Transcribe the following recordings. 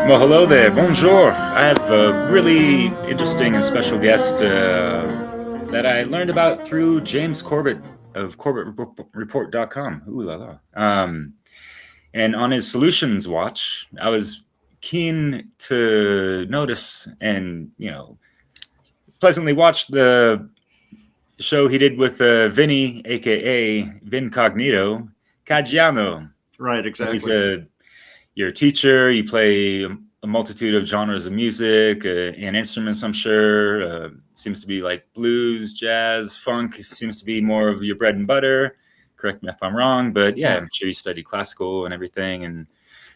Well, hello there. Bonjour. I have a really interesting and special guest that I learned about through James Corbett of CorbettReport.com. Ooh la la. And on his Solutions Watch, I was keen to notice and, pleasantly watch the show he did with Vinnie, aka VinCognito, Caggiano. Right, exactly. You're a teacher, you play a multitude of genres of music and instruments, I'm sure. Seems to be like blues, jazz, funk. Seems to be more of your bread and butter. Correct me if I'm wrong, but yeah, I'm sure you studied classical and everything. And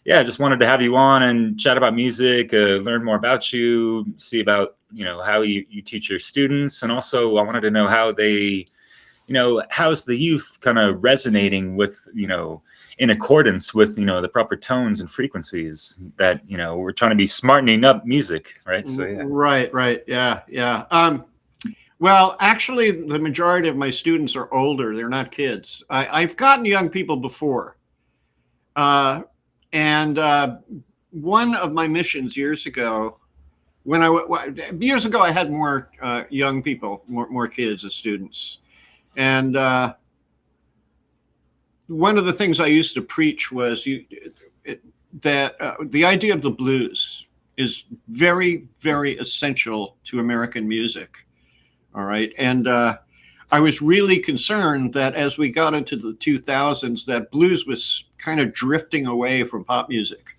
yeah, just wanted to have you on and chat about music, learn more about you, see about, how you teach your students. And also I wanted to know how they, how's the youth kind of resonating with, in accordance with, the proper tones and frequencies that, we're trying to be smartening up music, right? So yeah. Right. Yeah. Well, actually, the majority of my students are older. They're not kids. I've gotten young people before. And one of my missions years ago, I had more young people, more kids as students. And one of the things I used to preach was that the idea of the blues is very, very essential to American music. All right. And I was really concerned that as we got into the 2000s, that blues was kind of drifting away from pop music.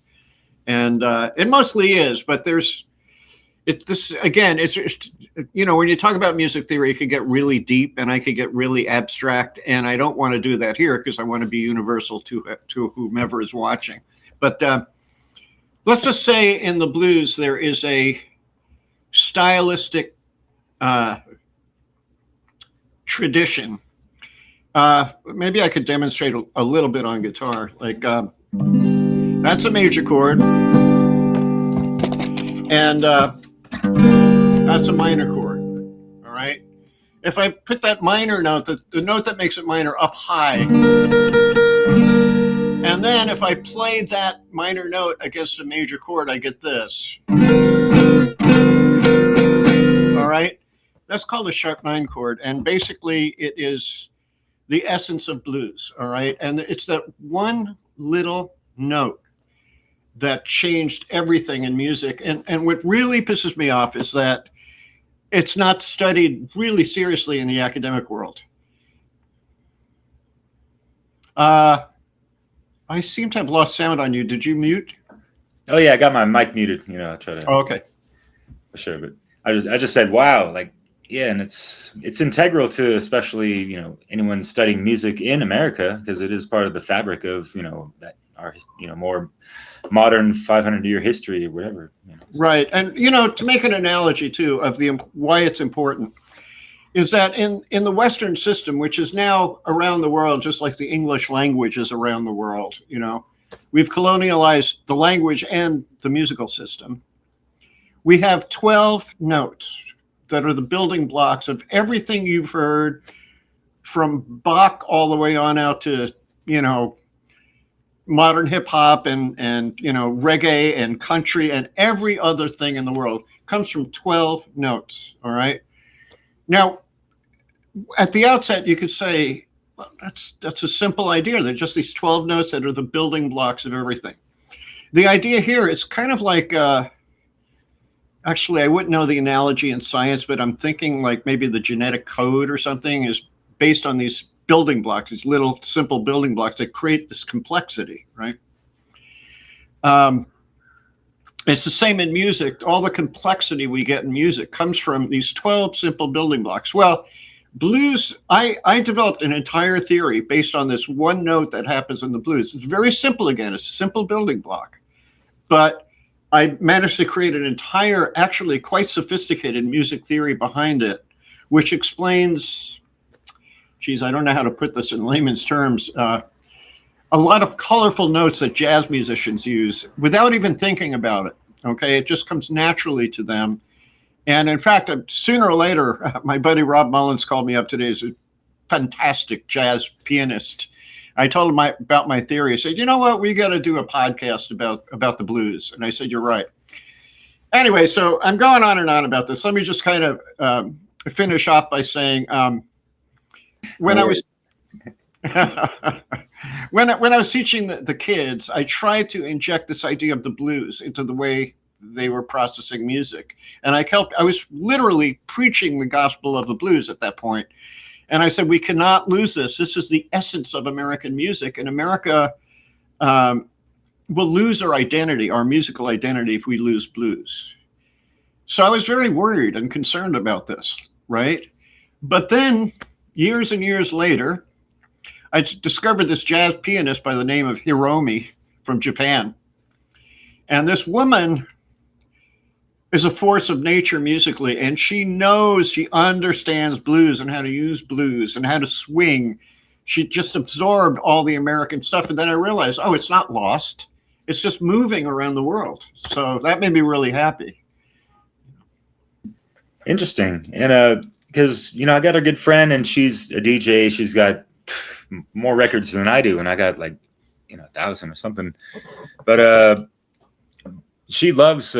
And it mostly is, but when you talk about music theory, it could get really deep and I could get really abstract. And I don't want to do that here because I want to be universal to whomever is watching. But let's just say in the blues, there is a stylistic tradition. Maybe I could demonstrate a little bit on guitar. Like that's a major chord. And that's a minor chord, all right? If I put that minor note, the note that makes it minor up high, and then if I play that minor note against a major chord, I get this. All right? That's called a sharp 9 chord, and basically it is the essence of blues, all right? And it's that one little note that changed everything in music. And what really pisses me off is that it's not studied really seriously in the academic world. I seem to have lost sound on you. Did you mute? Oh yeah, I got my mic muted. I try to. Oh, okay. For sure, but I just said, wow, like yeah, and it's integral to especially anyone studying music in America because it is part of the fabric of that our more modern 500-year history or whatever. Right. And, to make an analogy, too, of why it's important, is that in the Western system, which is now around the world, just like the English language is around the world, we've colonialized the language and the musical system. We have 12 notes that are the building blocks of everything you've heard from Bach all the way on out to, modern hip hop and reggae and country and every other thing in the world comes from 12 notes. All right. Now, at the outset, you could say, well, that's a simple idea. They're just these 12 notes that are the building blocks of everything. The idea here is kind of like, actually, I wouldn't know the analogy in science, but I'm thinking like maybe the genetic code or something is based on these building blocks, these little simple building blocks that create this complexity, right? It's the same in music. All the complexity we get in music comes from these 12 simple building blocks. Well, blues, I developed an entire theory based on this one note that happens in the blues. It's very simple again, it's a simple building block. But I managed to create an entire, actually quite sophisticated music theory behind it, which explains, I don't know how to put this in layman's terms, a lot of colorful notes that jazz musicians use without even thinking about it, okay? It just comes naturally to them. And in fact, sooner or later, my buddy Rob Mullins called me up today as a fantastic jazz pianist. I told him about my theory. He said, you know what, we got to do a podcast about the blues. And I said, you're right. Anyway, so I'm going on and on about this. Let me just kind of finish off by saying, when I was when I was teaching the kids, I tried to inject this idea of the blues into the way they were processing music. And I was literally preaching the gospel of the blues at that point. And I said, we cannot lose this. This is the essence of American music. And America will lose our identity, our musical identity, if we lose blues. So I was very worried and concerned about this, right? But then years and years later, I discovered this jazz pianist by the name of Hiromi from Japan. And this woman is a force of nature musically, and she understands blues and how to use blues and how to swing. She just absorbed all the American stuff. And then I realized, oh, it's not lost. It's just moving around the world. So that made me really happy. Interesting. And because, I got a good friend and she's a DJ. She's got more records than I do. And I got 1,000 or something. But she loves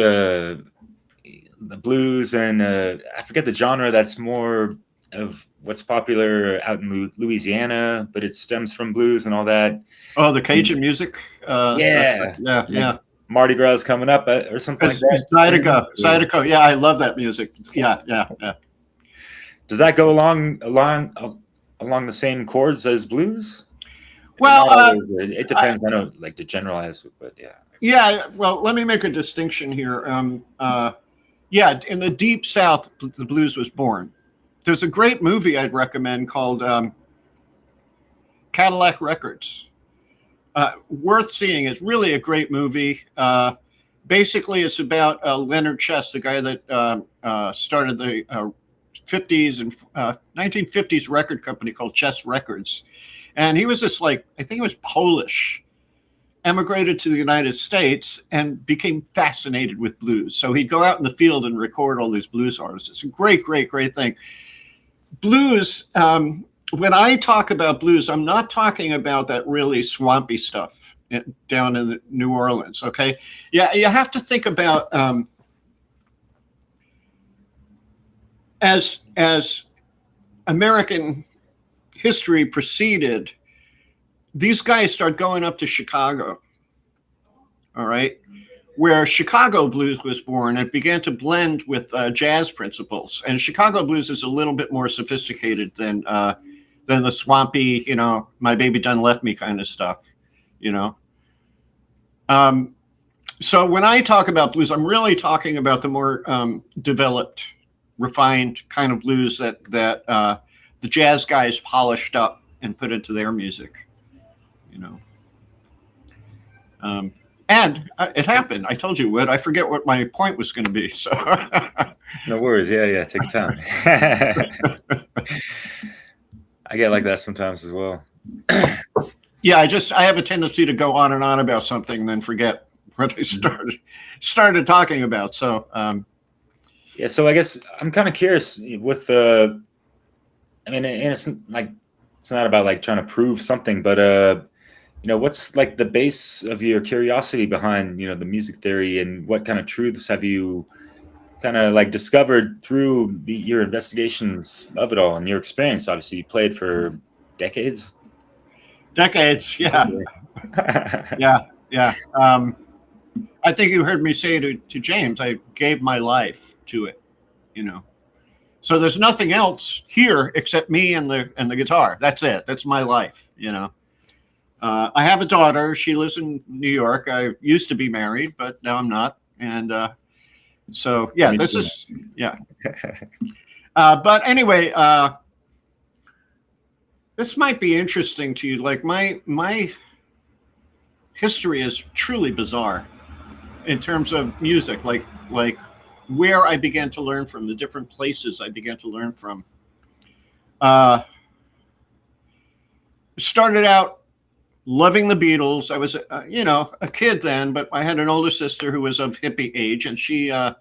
the blues, and I forget the genre. That's more of what's popular out in Louisiana, but it stems from blues and all that. Oh, the Cajun music. Yeah. Mardi Gras is coming up or something like that. Zydeco. Yeah, I love that music. Yeah. Does that go along the same chords as blues? Well, it depends. I don't like to generalize, but yeah. Yeah. Well, let me make a distinction here. In the Deep South, the blues was born. There's a great movie I'd recommend called Cadillac Records. Worth seeing. It's really a great movie. Basically, it's about Leonard Chess, the guy that started the 50s and 1950s record company called Chess Records. And he was this, I think he was Polish, emigrated to the United States and became fascinated with blues. So he'd go out in the field and record all these blues artists. It's a great, great, great thing. Blues, when I talk about blues, I'm not talking about that really swampy stuff down in New Orleans, okay? Yeah, you have to think about as American history proceeded, these guys start going up to Chicago, all right, where Chicago blues was born. It began to blend with jazz principles, and Chicago blues is a little bit more sophisticated than the swampy, my baby done left me kind of stuff, So when I talk about blues, I'm really talking about the more developed, refined kind of blues that the jazz guys polished up and put into their music. And it happened. I told you, Wood. I forget what my point was going to be. So no worries. Yeah. Take your time. I get like that sometimes as well. Yeah, I have a tendency to go on and on about something and then forget what I started talking about. So yeah. So I guess I'm kind of curious with and it's not about trying to prove something, but what's the base of your curiosity behind, the music theory, and what kind of truths have you kind of discovered through your investigations of it all and your experience? Obviously, you played for decades. Yeah. Yeah. I think you heard me say to James, I gave my life to it, So there's nothing else here except me and the guitar. That's it. That's my life, I have a daughter. She lives in New York. I used to be married, but now I'm not. And so, yeah, this is, yeah. But anyway, this might be interesting to you. My history is truly bizarre in terms of music, like where I began to learn from, the different places I began to learn from. Started out loving the Beatles. I was, a kid then, but I had an older sister who was of hippie age, and she had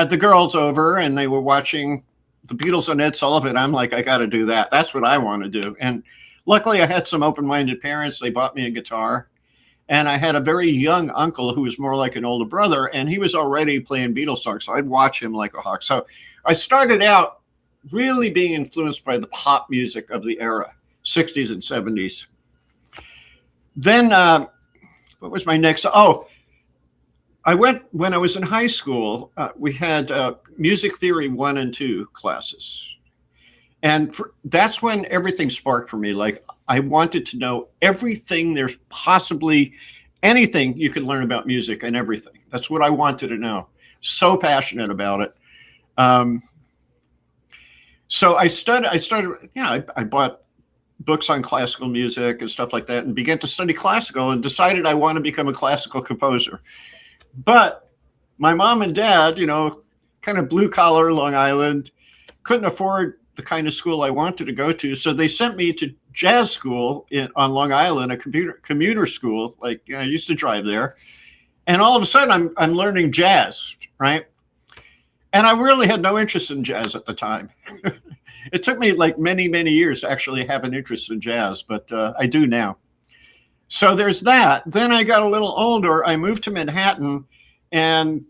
the girls over, and they were watching the Beatles on Ed Sullivan. I'm like, I got to do that. That's what I want to do. And luckily I had some open-minded parents. They bought me a guitar. And I had a very young uncle who was more like an older brother, and he was already playing Beatles songs. So I'd watch him like a hawk. So I started out really being influenced by the pop music of the era, 60s and 70s. Then what was my next? Oh, I went when I was in high school. We had music theory 1 and 2 classes. And that's when everything sparked for me. Like, I wanted to know everything there's possibly anything you could learn about music and everything. That's what I wanted to know. So passionate about it. So I started, I bought books on classical music and stuff like that and began to study classical and decided I want to become a classical composer. But my mom and dad, kind of blue collar Long Island, couldn't afford the kind of school I wanted to go to. So they sent me to jazz school on Long Island, a commuter school. Like, I used to drive there. And all of a sudden I'm learning jazz, right? And I really had no interest in jazz at the time. It took me like many, many years to actually have an interest in jazz, but I do now. So there's that. Then I got a little older. I moved to Manhattan, and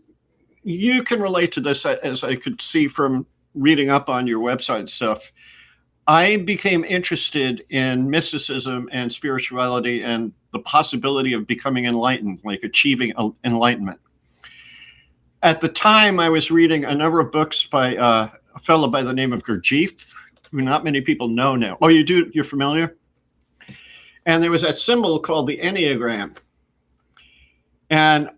you can relate to this, as I could see from reading up on your website stuff. I became interested in mysticism and spirituality and the possibility of becoming enlightened, like achieving enlightenment. At the time, I was reading a number of books by a fellow by the name of Gurdjieff, who not many people know now. Oh, you do? You're familiar? And there was that symbol called the Enneagram. And,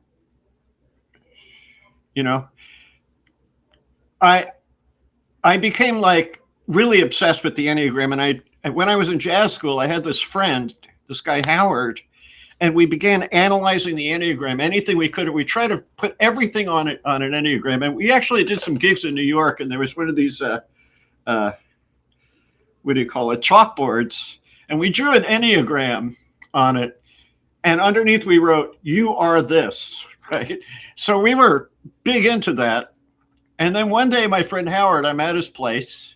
I became like really obsessed with the Enneagram. And when I was in jazz school, I had this friend, this guy Howard, and we began analyzing the Enneagram, anything we could. We tried to put everything on it, on an Enneagram. And we actually did some gigs in New York, and there was one of these, what do you call it, chalkboards. And we drew an Enneagram on it. And underneath we wrote, "You are this," right? So we were big into that. And then one day, my friend Howard, I'm at his place,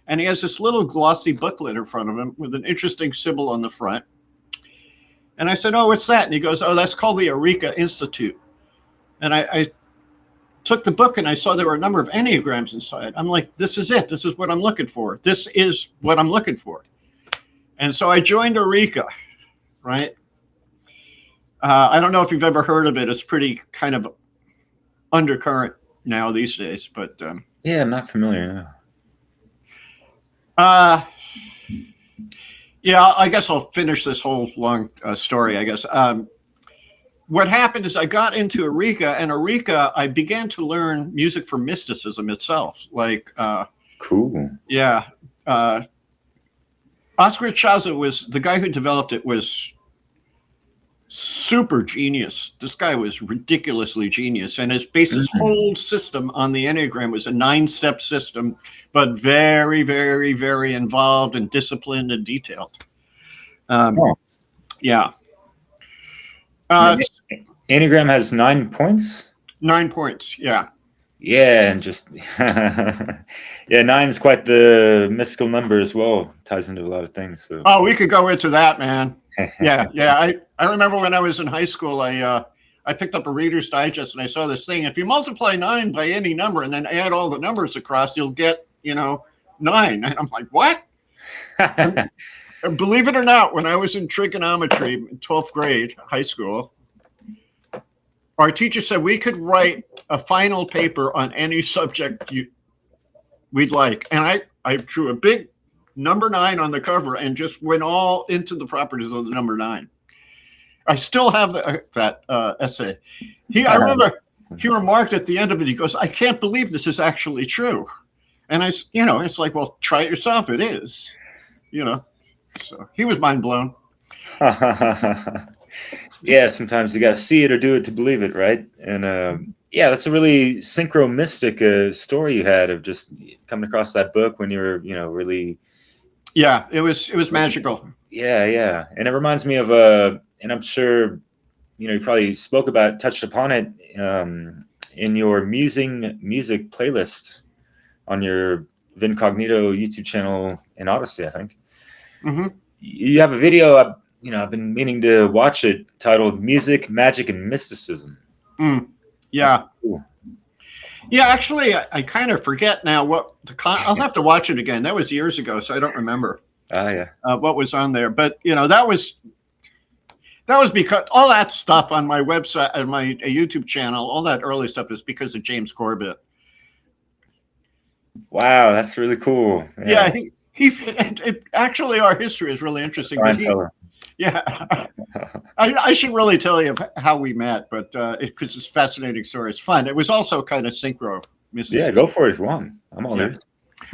and he has this little glossy booklet in front of him with an interesting symbol on the front. And I said, "Oh, what's that?" And he goes, "Oh, that's called the Eureka Institute." And I took the book, and I saw there were a number of Enneagrams inside. I'm like, this is it. This is what I'm looking for. This is what I'm looking for. And so I joined Eureka, right? I don't know if you've ever heard of it. It's pretty kind of undercurrent now these days, but yeah, I'm not familiar. Yeah, I guess I'll finish this whole long story, I guess. What happened is I got into Eureka, and Eureka, I began to learn music for mysticism itself. Like, cool. Yeah. Oscar Chaza was the guy who developed it, was super genius. This guy was ridiculously genius, and his whole system on the Enneagram was a 9-step system, but very, very, very involved and disciplined and detailed. Yeah. Enneagram has 9 points. 9 points. Yeah. Yeah, and just yeah, 9 is quite the mystical number as well. Ties into a lot of things. So. Oh, we could go into that, man. Yeah. I remember when I was in high school, I picked up a Reader's Digest, and I saw this thing. If you multiply 9 by any number and then add all the numbers across, you'll get 9. And I'm like, what? Believe it or not, when I was in trigonometry in 12th grade, high school, our teacher said we could write a final paper on any subject we'd like. And I drew a big number 9 on the cover and just went all into the properties of the number 9. I still have that essay. I remember he remarked at the end of it, he goes, "I can't believe this is actually true." And it's like, well, try it yourself. It is, So he was mind blown. Yeah, sometimes you got to see it or do it to believe it, right? And yeah, that's a really synchro-mystic story you had of just coming across that book when you were, really. Yeah, it was magical. Yeah, and it reminds me of and I'm sure, you probably touched upon it in your music playlist on your VinCognito YouTube channel in Odyssey, I think. Mm-hmm. you have a video. I've been meaning to watch it, titled "Music, Magic, and Mysticism." Yeah. Cool. Yeah, actually, I kind of forget now I'll have to watch it again. That was years ago, so I don't remember Yeah. what was on there. But that was because all that stuff on my website and my YouTube channel, all that early stuff is because of James Corbett. Wow, that's really cool. Yeah, actually, our history is really interesting. Yeah, I should really tell you how we met, but because it's a fascinating story. It's fun. It was also kind of synchro. Yeah, go for it if you want. I'm all ears.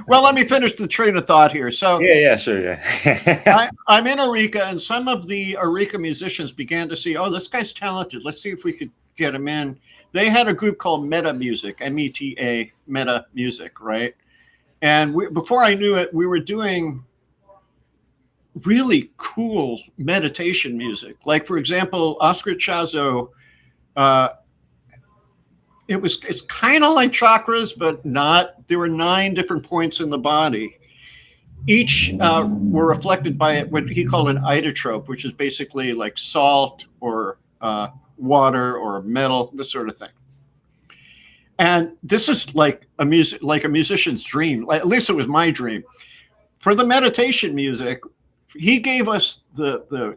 Well, let me finish the train of thought here. So yeah, sure, yeah. I'm in Arica, and some of the Arica musicians began to see, oh, this guy's talented. Let's see if we could get him in. They had a group called Meta Music, META, Meta Music, right? And before I knew it, we were doing really cool meditation music. Like, for example, Oscar Chazo, it's kind of like chakras, but not. There were 9 different points in the body. Each were reflected by what he called an isotope, which is basically like salt or water or metal, this sort of thing. And this is like a musician's dream. At least it was my dream. For the meditation music, he gave us the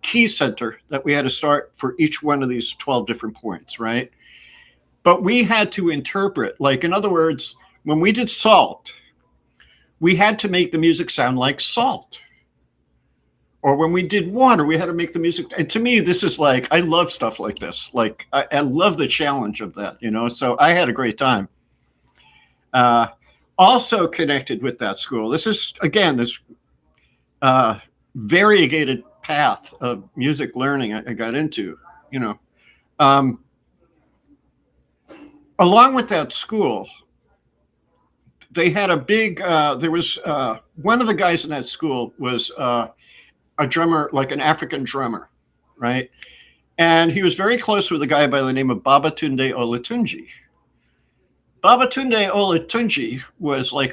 key center that we had to start for each one of these 12 different points, right? But we had to interpret, like, in other words, when we did salt, we had to make the music sound like salt. Or when we did water, we had to make the music. And to me, this is like, I love stuff like this. Like, I love the challenge of that, so I had a great time. Also connected with that school, this is, again, this variegated path of music learning I got into, along with that school, they had a big, there was one of the guys in that school was a drummer, like an African drummer, right? And he was very close with a guy by the name of Babatunde Olatunji. Babatunde Olatunji was like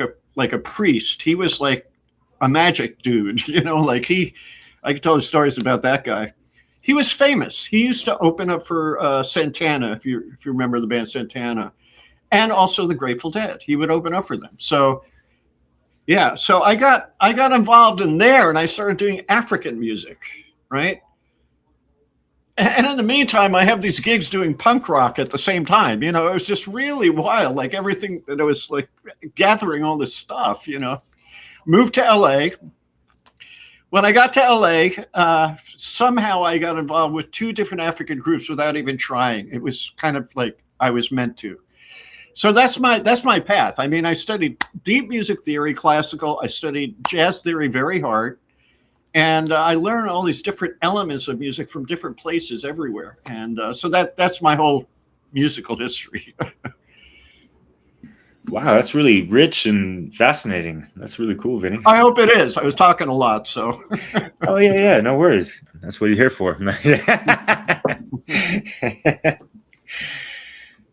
a priest. He was like a magic dude, I could tell the stories about that guy. He was famous. He used to open up for Santana, if you remember the band Santana, and also the Grateful Dead. He would open up for them. So yeah, so I got involved in there, and I started doing African music, right? And in the meantime, I have these gigs doing punk rock at the same time. It was just really wild, like everything that I was like gathering all this stuff, Moved to LA. When I got to LA, somehow I got involved with 2 different African groups without even trying. It was kind of like I was meant to. So that's my path. I mean, I studied deep music theory, classical. I studied jazz theory very hard. And I learned all these different elements of music from different places everywhere. And so that's my whole musical history. Wow, that's really rich and fascinating. That's really cool, Vinny. I hope it is. I was talking a lot, so. Oh, yeah, no worries. That's what you're here for.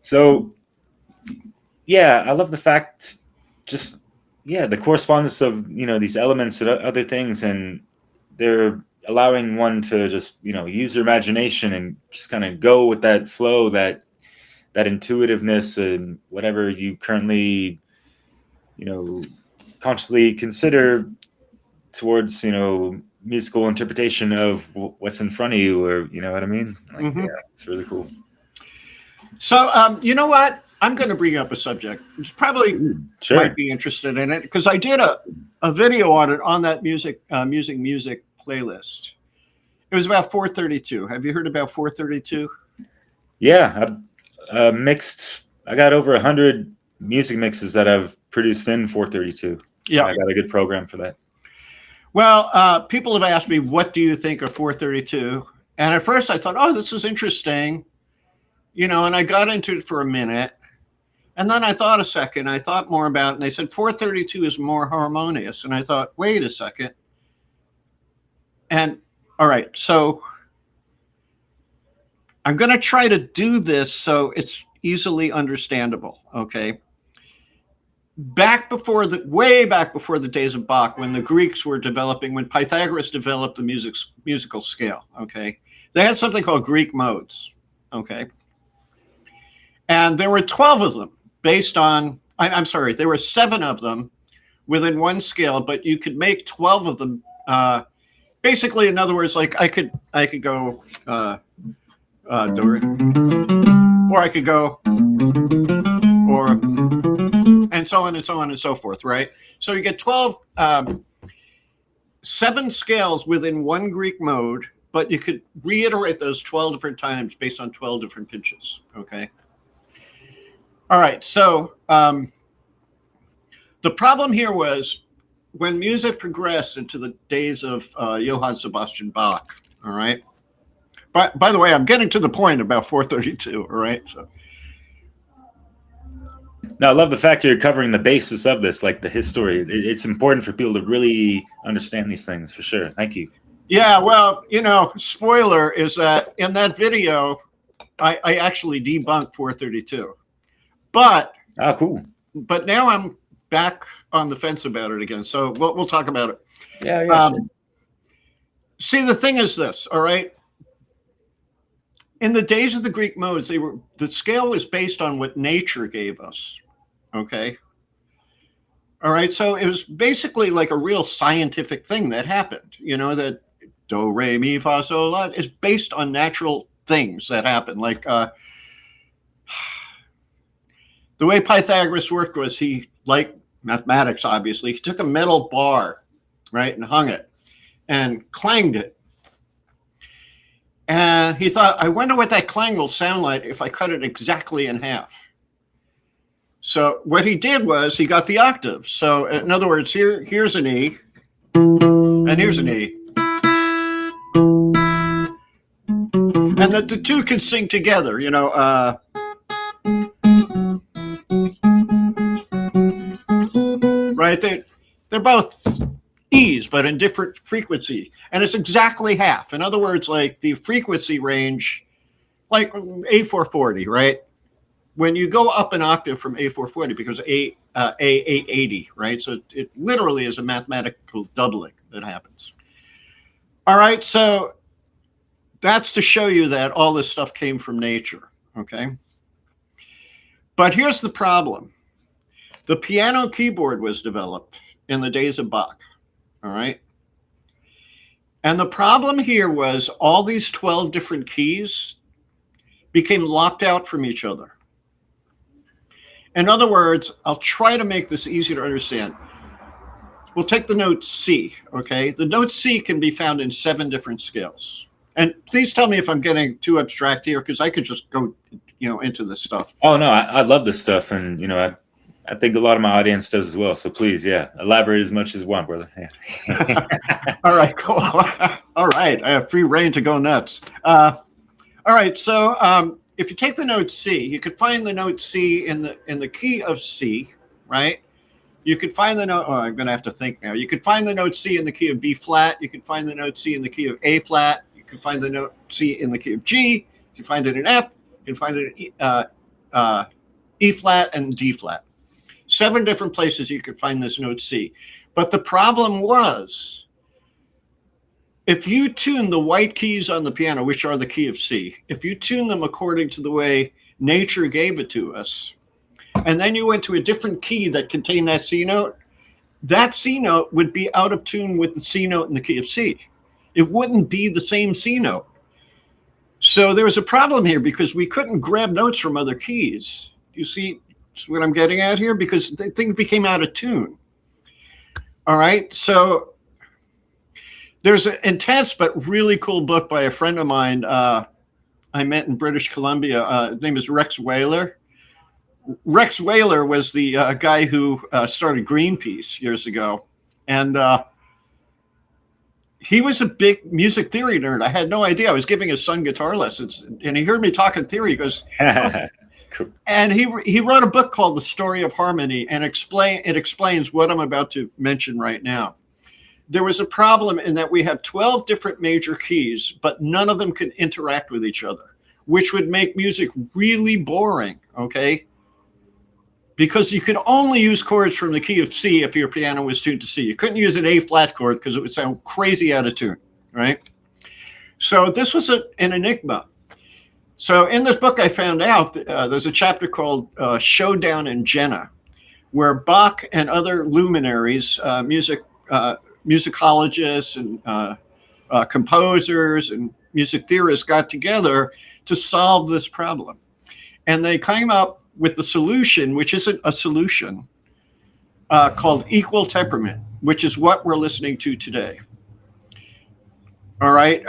So, yeah, I love the fact, the correspondence of, these elements and other things, and they're allowing one to just, use their imagination and just kind of go with that flow, that intuitiveness, and whatever you currently, consciously consider towards, musical interpretation of what's in front of you, or, you know what I mean? Yeah, it's really cool. So, you know what? I'm going to bring up a subject. You probably might be interested in it, because I did a video on it on that music playlist. It was about 432. Have you heard about 432? Yeah, I mixed. I got over 100 music mixes that I've produced in 432. Yeah, I got a good program for that. Well, people have asked me, what do you think of 432? And at first I thought, oh, this is interesting, and I got into it for a minute. And then I thought a second, I thought more about it, and they said 432 is more harmonious. And I thought, wait a second. And all right, so I'm going to try to do this so it's easily understandable, okay? way back before the days of Bach, when the Greeks were developing, when Pythagoras developed the musical scale, okay, they had something called Greek modes, okay, and there were 12 of them based on. I'm sorry, there were 7 of them within one scale, but you could make 12 of them. Basically, in other words, like I could go do, or I could go, or, and so on and so on and so forth, right? So you get 12, 7 scales within one Greek mode, but you could reiterate those 12 different times based on 12 different pitches, okay? All right, so the problem here was when music progressed into the days of Johann Sebastian Bach, all right? By the way, I'm getting to the point about 432, all right? So. No, I love the fact you're covering the basis of this, like the history. It's important for people to really understand these things, for sure. Thank you. Yeah, well, you know, spoiler is that in that video, I actually debunked 432. But cool. But now I'm back on the fence about it again. So we'll talk about it. Yeah, sure. See, the thing is this, all right? In the days of the Greek modes, the scale was based on what nature gave us, okay? All right, so it was basically like a real scientific thing that happened, you know, that do, re, mi, fa, sol, la is based on natural things that happen. Like the way Pythagoras worked was he, like mathematics, obviously, he took a metal bar, right, and hung it and clanged it. And he thought, I wonder what that clang will sound like if I cut it exactly in half. So what he did was he got the octaves. So in other words, here's an E, and here's an E. And that the two can sing together, you know. Right? They're both E's, but in different frequency. And it's exactly half. In other words, like the frequency range, like A440, right? When you go up an octave from A440, because A880, right? So it literally is a mathematical doubling that happens. All right, so that's to show you that all this stuff came from nature, okay? But here's the problem. The piano keyboard was developed in the days of Bach, all right? And the problem here was all these 12 different keys became locked out from each other. In other words, I'll try to make this easy to understand. We'll take the note C, okay? The note C can be found in 7 different scales. And please tell me if I'm getting too abstract here, because I could just go, you know, into this stuff. Oh, no, I love this stuff. And, you know, I think a lot of my audience does as well. So please, yeah, elaborate as much as you want, brother. Yeah. All right, cool. All right, I have free reign to go nuts. All right, so if you take the note C, you could find the note C in the key of C, right? You could find the note. Oh, I'm going to have to think now. You could find the note C in the key of B flat. You could find the note C in the key of A flat. You could find the note C in the key of G. You can find it in F. You can find it in E flat and D flat. 7 different places you could find this note C. But the problem was, if you tune the white keys on the piano, which are the key of C, if you tune them according to the way nature gave it to us, and then you went to a different key that contained that C note would be out of tune with the C note in the key of C. It wouldn't be the same C note. So there was a problem here because we couldn't grab notes from other keys. You see what I'm getting at here? Because things became out of tune. All right, so there's an intense but really cool book by a friend of mine I met in British Columbia. His name is Rex Whaler. Rex Whaler was the guy who started Greenpeace years ago. And he was a big music theory nerd. I had no idea. I was giving his son guitar lessons. And he heard me talking theory. He goes, oh. Cool. And he wrote a book called The Story of Harmony. And it explains what I'm about to mention right now. There was a problem in that we have 12 different major keys, but none of them can interact with each other, which would make music really boring, okay? because you could only use chords from the key of C if your piano was tuned to C. You couldn't use an A flat chord because it would sound crazy out of tune, right? So this was an enigma. So in this book, I found out there's a chapter called Showdown in Jena, where Bach and other luminaries, musicologists and composers and music theorists got together to solve this problem. And they came up with the solution, which isn't a solution, called equal temperament, which is what we're listening to today. All right.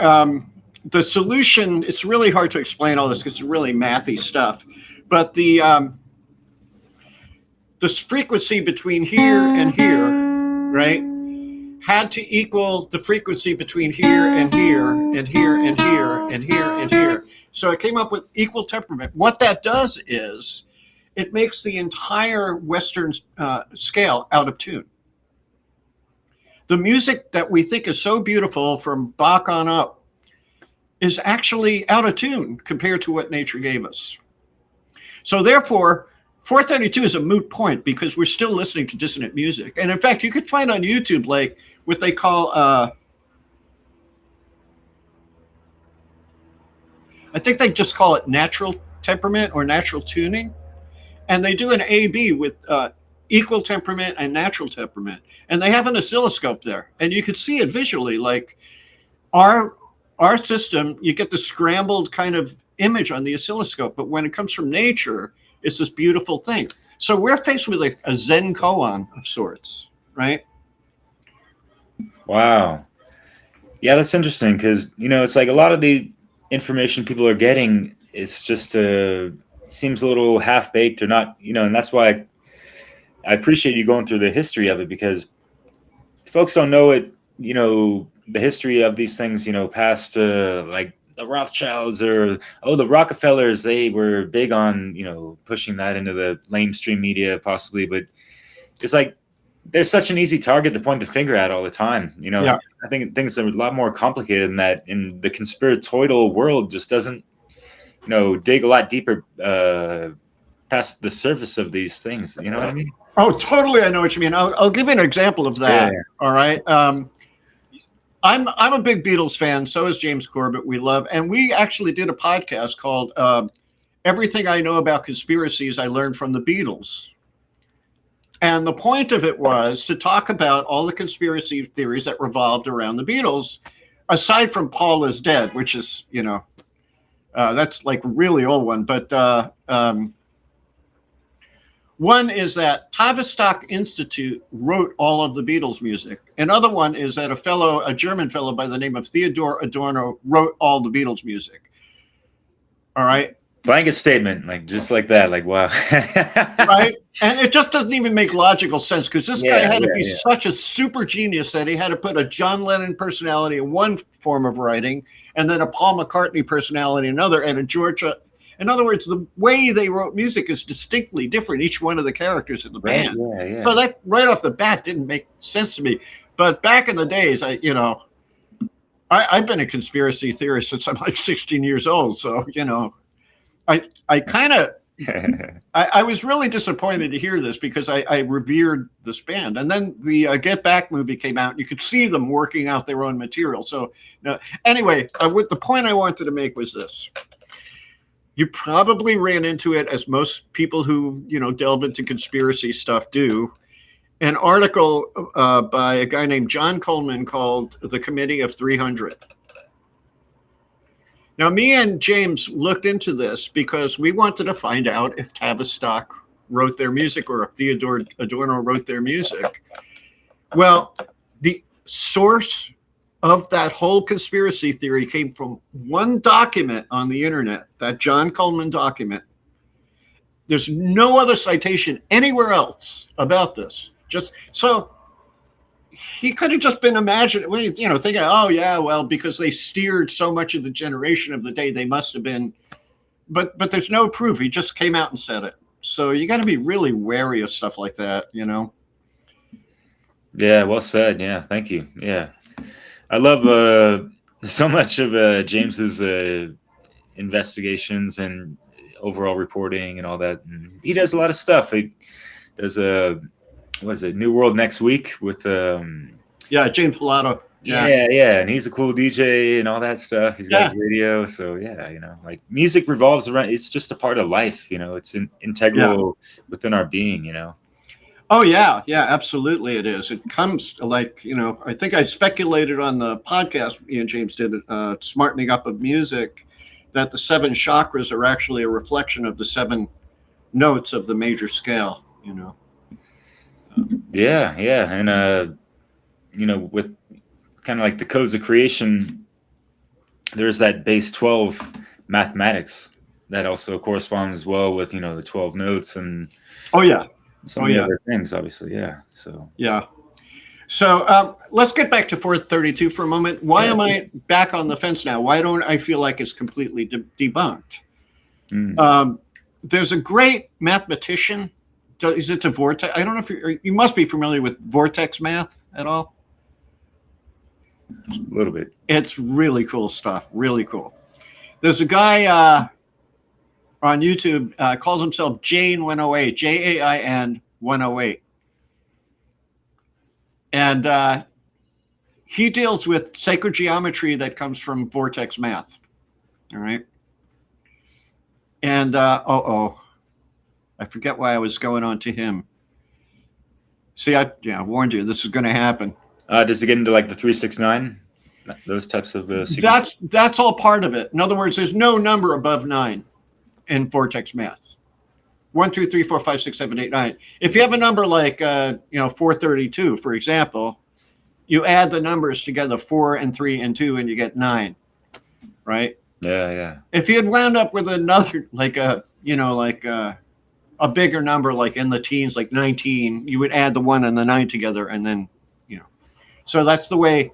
The solution, it's really hard to explain all this because it's really mathy stuff. But the frequency between here and here, right, had to equal the frequency between here and here and here and here and here and here. So it came up with equal temperament. What that does is it makes the entire Western scale out of tune. The music that we think is so beautiful from Bach on up is actually out of tune compared to what nature gave us. So therefore, 432 is a moot point because we're still listening to dissonant music. And in fact, you could find on YouTube like what they call, I think they just call it natural temperament or natural tuning. And they do an A-B with equal temperament and natural temperament. And they have an oscilloscope there. And you could see it visually, like our system, you get the scrambled kind of image on the oscilloscope. But when it comes from nature, it's this beautiful thing. So we're faced with a Zen koan of sorts, right? Wow. Yeah, that's interesting because, it's like a lot of the information people are getting, it's just seems a little half-baked or not, and that's why I appreciate you going through the history of it, because folks don't know it, the history of these things, past like the Rothschilds or, the Rockefellers, they were big on, pushing that into the mainstream media possibly, but it's like there's such an easy target to point the finger at all the time, Yeah. I think things are a lot more complicated than that, and the conspiratorial world just doesn't dig a lot deeper past the surface of these things. You know what I mean? Oh, totally. I know what you mean. I'll give you an example of that. Yeah. All right. I'm a big Beatles fan. So is James Corbett. We love, and we actually did a podcast called Everything I Know About Conspiracies I Learned from the Beatles. And the point of it was to talk about all the conspiracy theories that revolved around the Beatles, aside from Paul is Dead, which is, that's like really old one. But one is that Tavistock Institute wrote all of the Beatles music. Another one is that a German fellow by the name of Theodor Adorno wrote all the Beatles music. All right. Blanket statement, like just like that, like wow. Right. And it just doesn't even make logical sense because this guy had to be such a super genius that he had to put a John Lennon personality in one form of writing and then a Paul McCartney personality in another, and a Georgia. In other words, the way they wrote music is distinctly different, each one of the characters in the band. Yeah. So that right off the bat didn't make sense to me. But back in the days, I've been a conspiracy theorist since I'm like 16 years old. So, I kind of, I was really disappointed to hear this because I revered this band. And then the Get Back movie came out and you could see them working out their own material. So anyway, the point I wanted to make was this. You probably ran into it, as most people who, delve into conspiracy stuff do, an article by a guy named John Coleman called The Committee of 300. Now, me and James looked into this because we wanted to find out if Tavistock wrote their music or if Theodor Adorno wrote their music. Well, the source of that whole conspiracy theory came from one document on the internet, that John Coleman document. There's no other citation anywhere else about this. Just so he could have just been imagining, thinking, oh yeah, well, because they steered so much of the generation of the day, they must have been. But there's no proof. He just came out and said it. So you got to be really wary of stuff like that, Yeah, well said. Yeah, thank you. Yeah. I love so much of James's investigations and overall reporting and all that. And he does a lot of stuff. He does what is it, New World Next Week with James Pilato. Yeah, and he's a cool DJ and all that stuff. He's got his radio, so like music revolves around. It's just a part of life, It's integral within our being, Oh yeah, absolutely, it is. It comes like I think I speculated on the podcast me and James did, Smartening Up of Music, that the 7 chakras are actually a reflection of the 7 notes of the major scale. Yeah, and with kind of like the codes of creation, there's that base 12 mathematics that also corresponds well with the 12 notes and some of the other things, obviously. So let's get back to 432 for a moment. Why am I back on the fence now? Why don't I feel like it's completely debunked? There's a great mathematician. Is it Vortex? I don't know if you must be familiar with vortex math at all. A little bit. It's really cool stuff. Really cool. There's a guy on YouTube calls himself Jain 108, Jain 108, and he deals with sacred geometry that comes from vortex math. All right. And I forget why I was going on to him. See, I warned you this is going to happen. Does it get into like the 369? Those types of sequences? That's all part of it. In other words, there's no number above 9 in vortex math. 1, 2, 3, 4, 5, 6, 7, 8, 9. If you have a number like 432, for example, you add the numbers together, 4 and 3 and 2, and you get 9. Right? Yeah. If you had wound up with another a bigger number, like in the teens, like 19, you would add the 1 and the 9 together, and then so that's the way.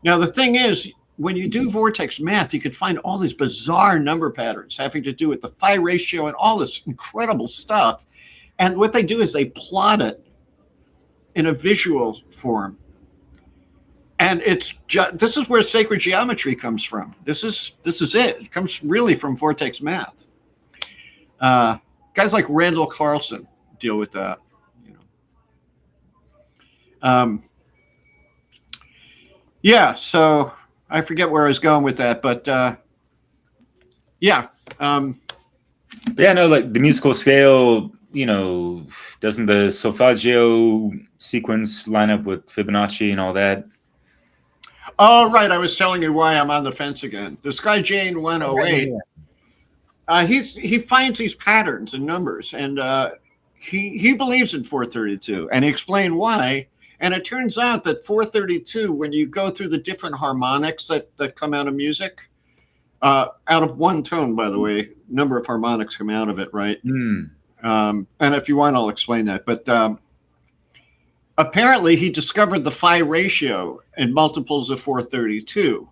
Now the thing is, when you do vortex math, you could find all these bizarre number patterns having to do with the phi ratio and all this incredible stuff. And what they do is they plot it in a visual form. And it's this is where sacred geometry comes from. This is it. It comes really from vortex math. Guys like Randle, Carlson deal with that. So I forget where I was going with that, but like the musical scale, doesn't the solfeggio sequence line up with Fibonacci and all that? Oh, right. I was telling you why I'm on the fence again. This guy, Jain 108, he finds these patterns and numbers, and he believes in 432, and he explained why. And it turns out that 432, when you go through the different harmonics that come out of music, out of one tone, by the way, number of harmonics come out of it, right? And if you want, I'll explain that. But apparently, he discovered the phi ratio in multiples of 432.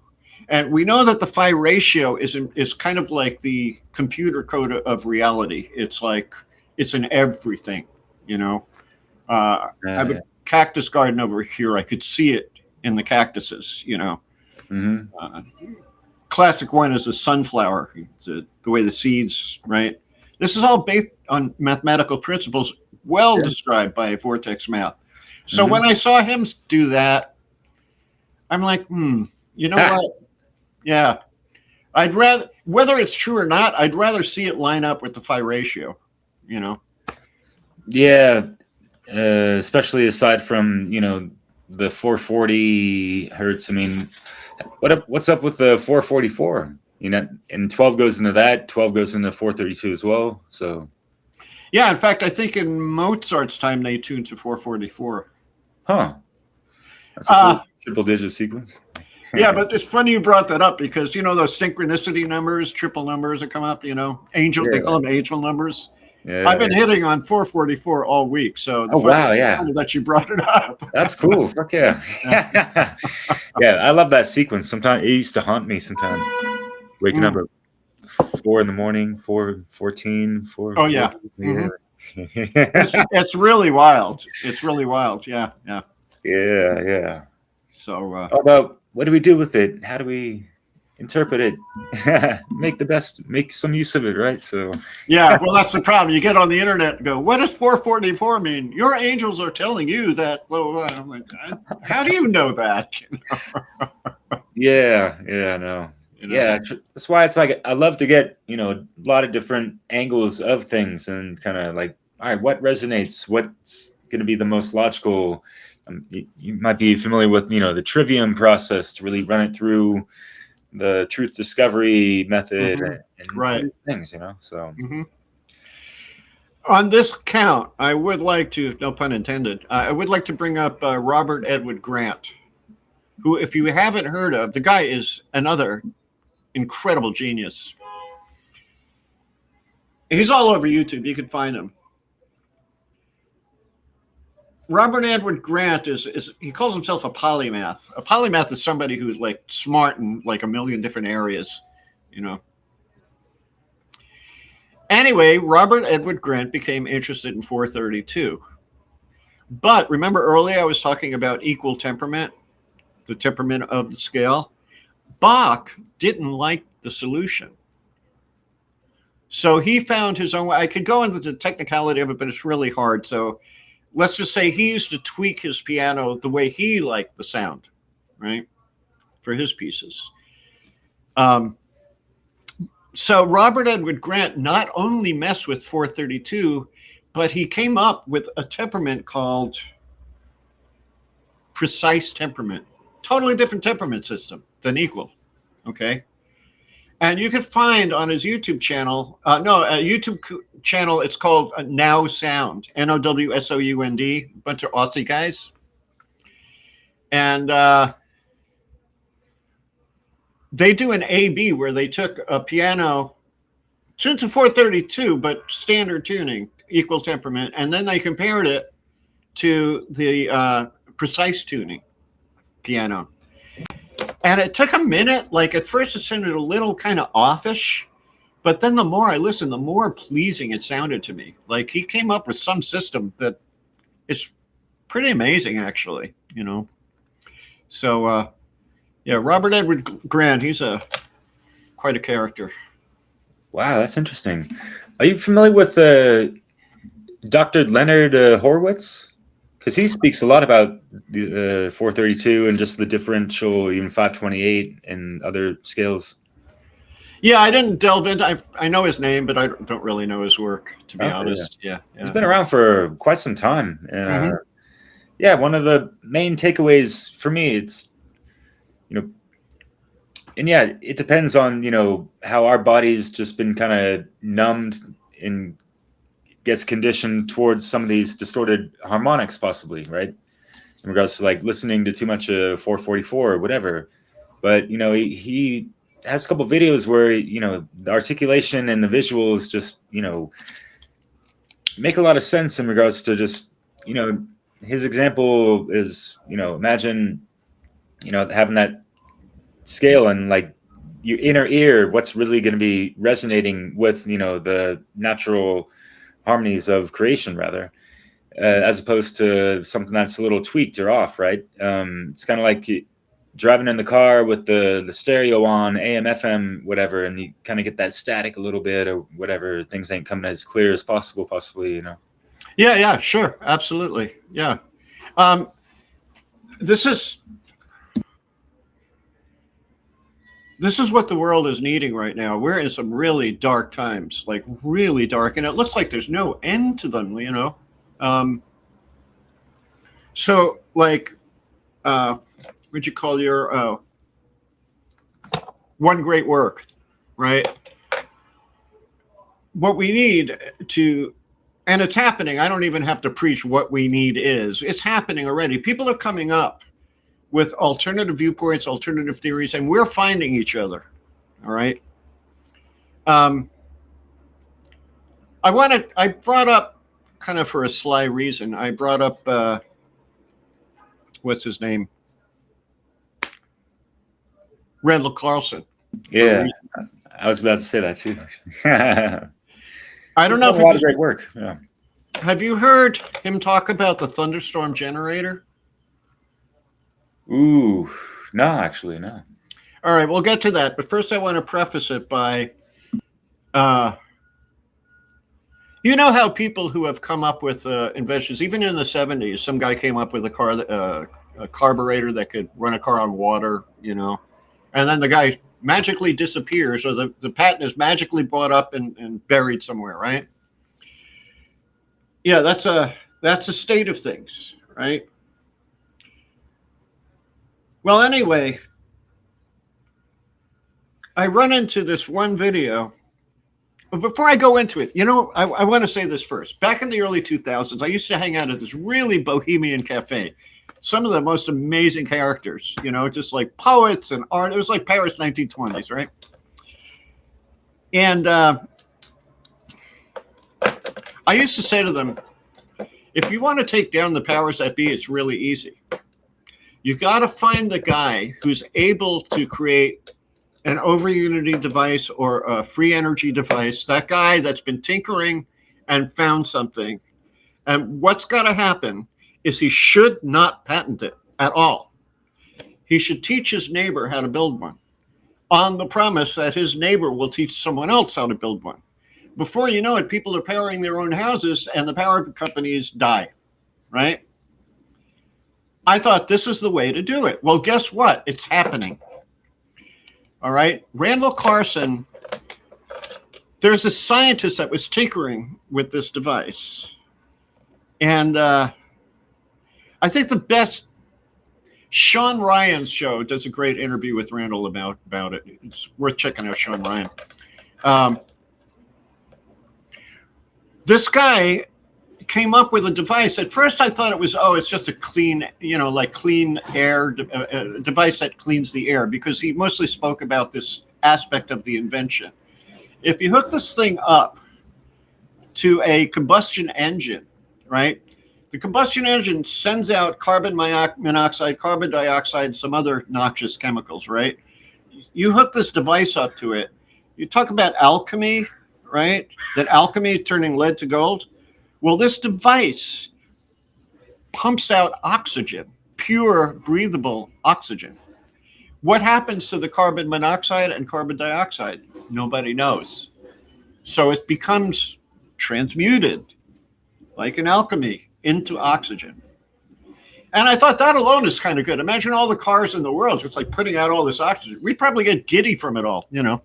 And we know that the phi ratio is kind of like the computer code of reality. It's like it's in everything, I have a cactus garden over here. I could see it in the cactuses, Classic one is the sunflower, the way the seeds, right? This is all based on mathematical principles, described by vortex math. So when I saw him do that, I'm like, you know what? Yeah. I'd rather, whether it's true or not, I'd rather see it line up with the phi ratio, Yeah. Especially aside from, the 440 hertz. I mean, what's up with the 444? And 12 goes into that, 12 goes into 432 as well. So, yeah, in fact, I think in Mozart's time they tuned to 444. Huh. That's a cool triple digit sequence. Yeah, but it's funny you brought that up because, those synchronicity numbers, triple numbers that come up, angel, they call them angel numbers. Yeah, I've been hitting on 444 all week. So that you brought it up. That's cool. Fuck yeah. Yeah, I love that sequence. Sometimes it used to haunt me sometimes. Waking up at 4 in the morning, 4:14, 4. Oh yeah. 4. It's really wild. It's really wild. Yeah. Yeah. So how about what do we do with it? How do we interpret it, make some use of it, right? So Yeah, well, that's the problem. You get on the internet and go, what does 444 mean? Your angels are telling you that. Well, I'm like, how do you know that? yeah, no. You know? Yeah, that's why it's like I love to get, a lot of different angles of things and kind of like, all right, what resonates? What's going to be the most logical? You might be familiar with, the trivium process to really run it through the truth discovery method and all Right. these things, so. On this count, I would like to, no pun intended, I would like to bring up Robert Edward Grant, who, if you haven't heard of, the guy is another incredible genius. He's all over YouTube. You can find him. Robert Edward Grant is he calls himself a polymath. A polymath is somebody who's like smart in like a million different areas, Anyway, Robert Edward Grant became interested in 432. But remember earlier I was talking about equal temperament, the temperament of the scale? Bach didn't like the solution. So he found his own way. I could go into the technicality of it, but it's really hard. So let's just say he used to tweak his piano the way he liked the sound, right, for his pieces. So Robert Edward Grant not only messed with 432, but he came up with a temperament called precise temperament. Totally different temperament system than equal, okay? And you can find on his YouTube channel, YouTube channel, it's called Now Sound, Nowsound, a bunch of Aussie guys. And they do an A-B where they took a piano tuned to 432, but standard tuning, equal temperament, and then they compared it to the precise tuning piano. And it took a minute. Like at first it sounded a little kind of offish, but then the more I listened, the more pleasing it sounded to me. Like he came up with some system that is pretty amazing, actually, So, yeah, Robert Edward Grant, he's quite a character. Wow, that's interesting. Are you familiar with Dr. Leonard Horowitz? Because he speaks a lot about the 432 and just the differential, even 528 and other scales. Yeah, I didn't delve into. I know his name, but I don't really know his work, to be honest. Yeah. He's been around for quite some time, and yeah, one of the main takeaways for me, it's and yeah, it depends on how our body's just been kind of numbed and gets conditioned towards some of these distorted harmonics, possibly, right? In regards to like listening to too much of 444 or whatever. But he has a couple of videos where the articulation and the visuals just make a lot of sense in regards to just his example is imagine having that scale and like your inner ear, what's really going to be resonating with the natural harmonies of creation, rather, as opposed to something that's a little tweaked or off, right? It's kind of like driving in the car with the stereo on, AM, FM, whatever, and you kind of get that static a little bit or whatever. Things ain't coming as clear as possible, possibly, Yeah, sure, absolutely, yeah. This is what the world is needing right now. We're in some really dark times, like really dark, and it looks like there's no end to them, So, like, what'd you call your one great work, right? What we need to, and it's happening. I don't even have to preach what we need is. It's happening already. People are coming up with alternative viewpoints, alternative theories, and we're finding each other. All right. I brought up, kind of for a sly reason, I brought up, what's his name? Randle Carlson. Yeah, I was about to say that too. I don't know if a lot of great work. Yeah. Have you heard him talk about the Thunderstorm generator? Ooh, no, actually, no. All right, we'll get to that. But first, I want to preface it by, you know how people who have come up with inventions, even in the 70s, some guy came up with a carburetor that could run a car on water, you know, and then the guy magically disappears, or the patent is magically brought up and buried somewhere, right? Yeah, that's a state of things, right? Well, anyway, I run into this one video. But before I go into it, you know, I want to say this first. Back in the early 2000s, I used to hang out at this really bohemian cafe. Some of the most amazing characters, you know, just like poets and art. It was like Paris 1920s, right? And I used to say to them, if you want to take down the powers that be, it's really easy. You got to find the guy who's able to create an over unity device or a free energy device, that guy that's been tinkering and found something. And what's got to happen is he should not patent it at all. He should teach his neighbor how to build one on the promise that his neighbor will teach someone else how to build one. Before you know it, people are powering their own houses and the power companies die, right? I thought this is the way to do it. Well, guess what? It's happening. All right. Randle Carlson, there's a scientist that was tinkering with this device. And I think the best, Sean Ryan's show does a great interview with Randle about it. It's worth checking out Sean Ryan. This guy came up with a device. At first, I thought it was, it's just a clean, you know, like clean air device that cleans the air, because he mostly spoke about this aspect of the invention. If you hook this thing up to a combustion engine, right? The combustion engine sends out carbon monoxide, carbon dioxide, some other noxious chemicals, right? You hook this device up to it. You talk about alchemy, right? That alchemy turning lead to gold. Well, this device pumps out oxygen, pure, breathable oxygen. What happens to the carbon monoxide and carbon dioxide? Nobody knows. So it becomes transmuted, like in alchemy, into oxygen. And I thought that alone is kind of good. Imagine all the cars in the world just like putting out all this oxygen. We'd probably get giddy from it all, you know.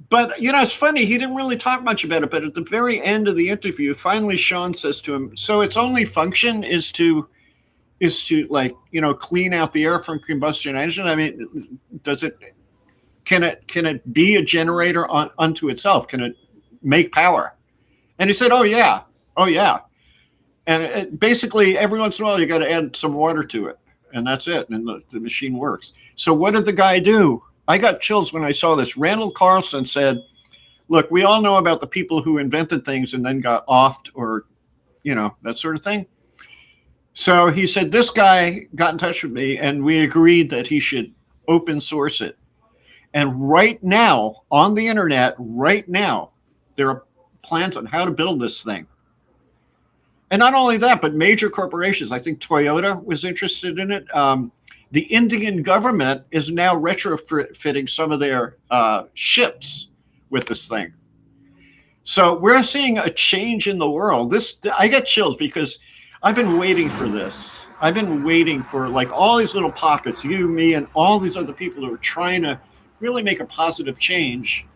But, you know, it's funny. He didn't really talk much about it. But at the very end of the interview, finally, Sean says to him, so its only function is to like, you know, clean out the air from combustion engine. I mean, can it be a generator unto itself? Can it make power? And he said, oh, yeah. And basically, every once in a while, you got to add some water to it. And that's it. And the machine works. So what did the guy do? I got chills when I saw this. Randle Carlson said, look, we all know about the people who invented things and then got offed, or, you know, that sort of thing. So he said, this guy got in touch with me and we agreed that he should open source it. And right now on the internet, there are plans on how to build this thing. And not only that, but major corporations, I think Toyota was interested in it. The Indian government is now retrofitting some of their ships with this thing. So we're seeing a change in the world. I get chills because I've been waiting for this. I've been waiting for like all these little pockets, you, me, and all these other people who are trying to really make a positive change.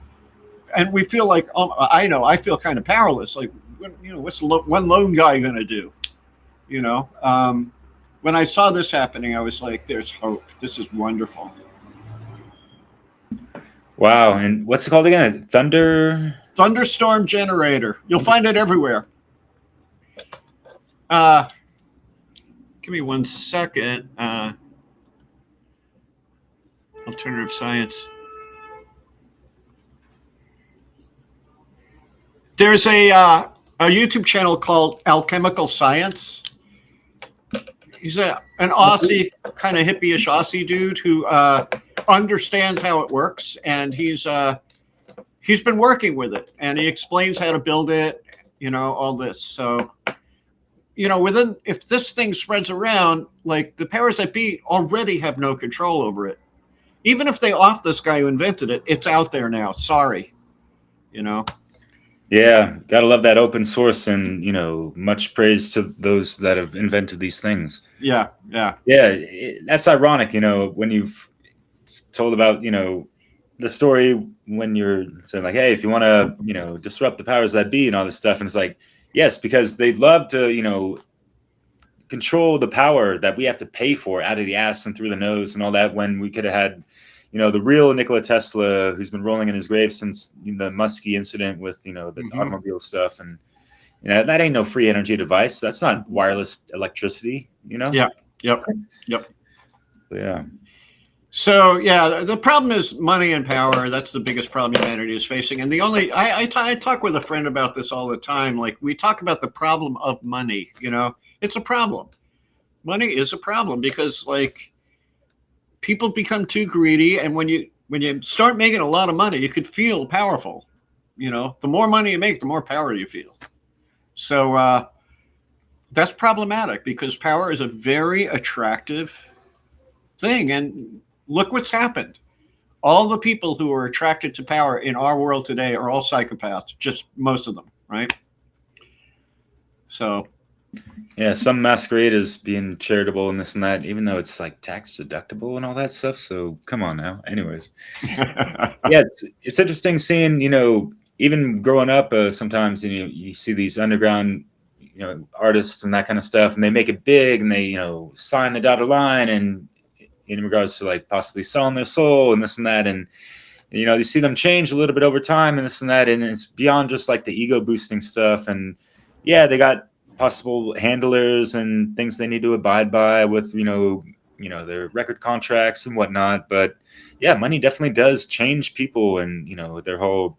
And we feel like, I feel kind of powerless. Like, you know, what's one lone guy going to do? You know, when I saw this happening, I was like, there's hope. This is wonderful. Wow. And what's it called again? Thunderstorm generator. You'll find it everywhere. Give me 1 second. Alternative science. There's a YouTube channel called Alchemical Science. He's an Aussie, kind of hippie-ish Aussie dude who understands how it works, and he's been working with it, and he explains how to build it, you know, all this. So if this thing spreads around, like the powers that be already have no control over it. Even if they off this guy who invented it, it's out there now. Sorry, you know. Yeah, gotta love that open source, and much praise to those that have invented these things. Yeah. Yeah, that's ironic, when you've told about the story when you're saying like, hey, if you want to disrupt the powers that be and all this stuff, and it's like, yes, because they love to control the power that we have to pay for out of the ass and through the nose and all that, when we could have had the real Nikola Tesla, who's been rolling in his grave since the Muskie incident with the automobile stuff. And that ain't no free energy device. That's not wireless electricity. Yeah. Yep. Yeah. So yeah, the problem is money and power. That's the biggest problem humanity is facing. And I talk with a friend about this all the time. Like, we talk about the problem of money. It's a problem. Money is a problem because, like, people become too greedy, and when you start making a lot of money, you could feel powerful. The more money you make, the more power you feel. So that's problematic, because power is a very attractive thing. And look what's happened. All the people who are attracted to power in our world today are all psychopaths, just most of them, right? So yeah, some masquerade as being charitable and this and that, even though it's like tax deductible and all that stuff. So come on now. Anyways, yeah, it's interesting seeing, even growing up, sometimes you see these underground, artists and that kind of stuff, and they make it big, and they sign the dotted line, and in regards to like possibly selling their soul and this and that, and you see them change a little bit over time and this and that, and it's beyond just like the ego boosting stuff. And yeah, they got possible handlers and things they need to abide by with their record contracts and whatnot. But yeah, money definitely does change people and their whole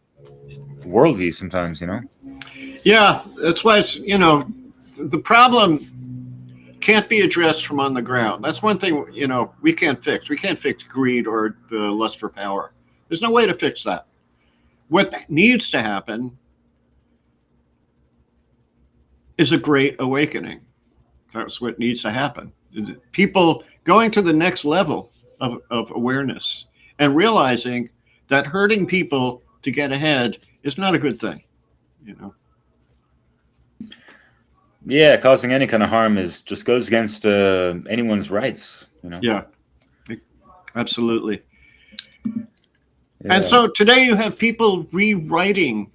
worldview sometimes. Yeah, that's why it's the problem can't be addressed from on the ground. That's one thing we can't fix. We can't fix greed or the lust for power. There's no way to fix that. What needs to happen is a great awakening. That's what needs to happen. People going to the next level of awareness and realizing that hurting people to get ahead is not a good thing. Yeah, causing any kind of harm just goes against anyone's rights. Yeah, absolutely. Yeah. And so today you have people rewriting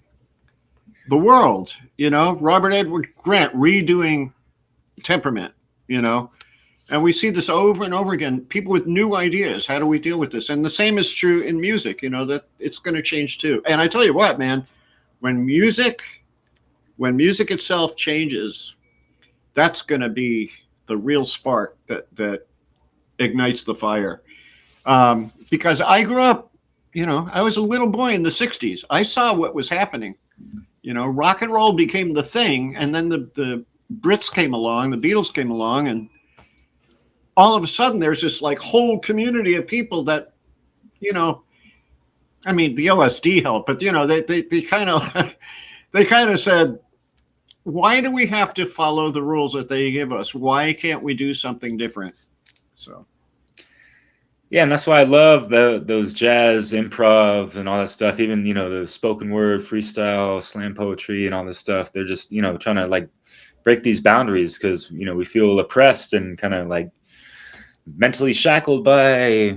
the world. Robert Edward Grant redoing Temperament. And we see this over and over again. People with new ideas. How do we deal with this? And the same is true in music. That it's going to change too. And I tell you what, man, when music itself changes, that's going to be the real spark that ignites the fire. Because I grew up, I was a little boy in the 60s. I saw what was happening. Rock and roll became the thing, and then the Brits came along, the Beatles came along, and all of a sudden there's this like whole community of people that, I mean, the LSD helped, but they kind of said, why do we have to follow the rules that they give us? Why can't we do something different? So. Yeah, and that's why I love those jazz, improv, and all that stuff. Even the spoken word, freestyle, slam poetry, and all this stuff. They're just trying to like break these boundaries, because we feel oppressed and kind of like mentally shackled by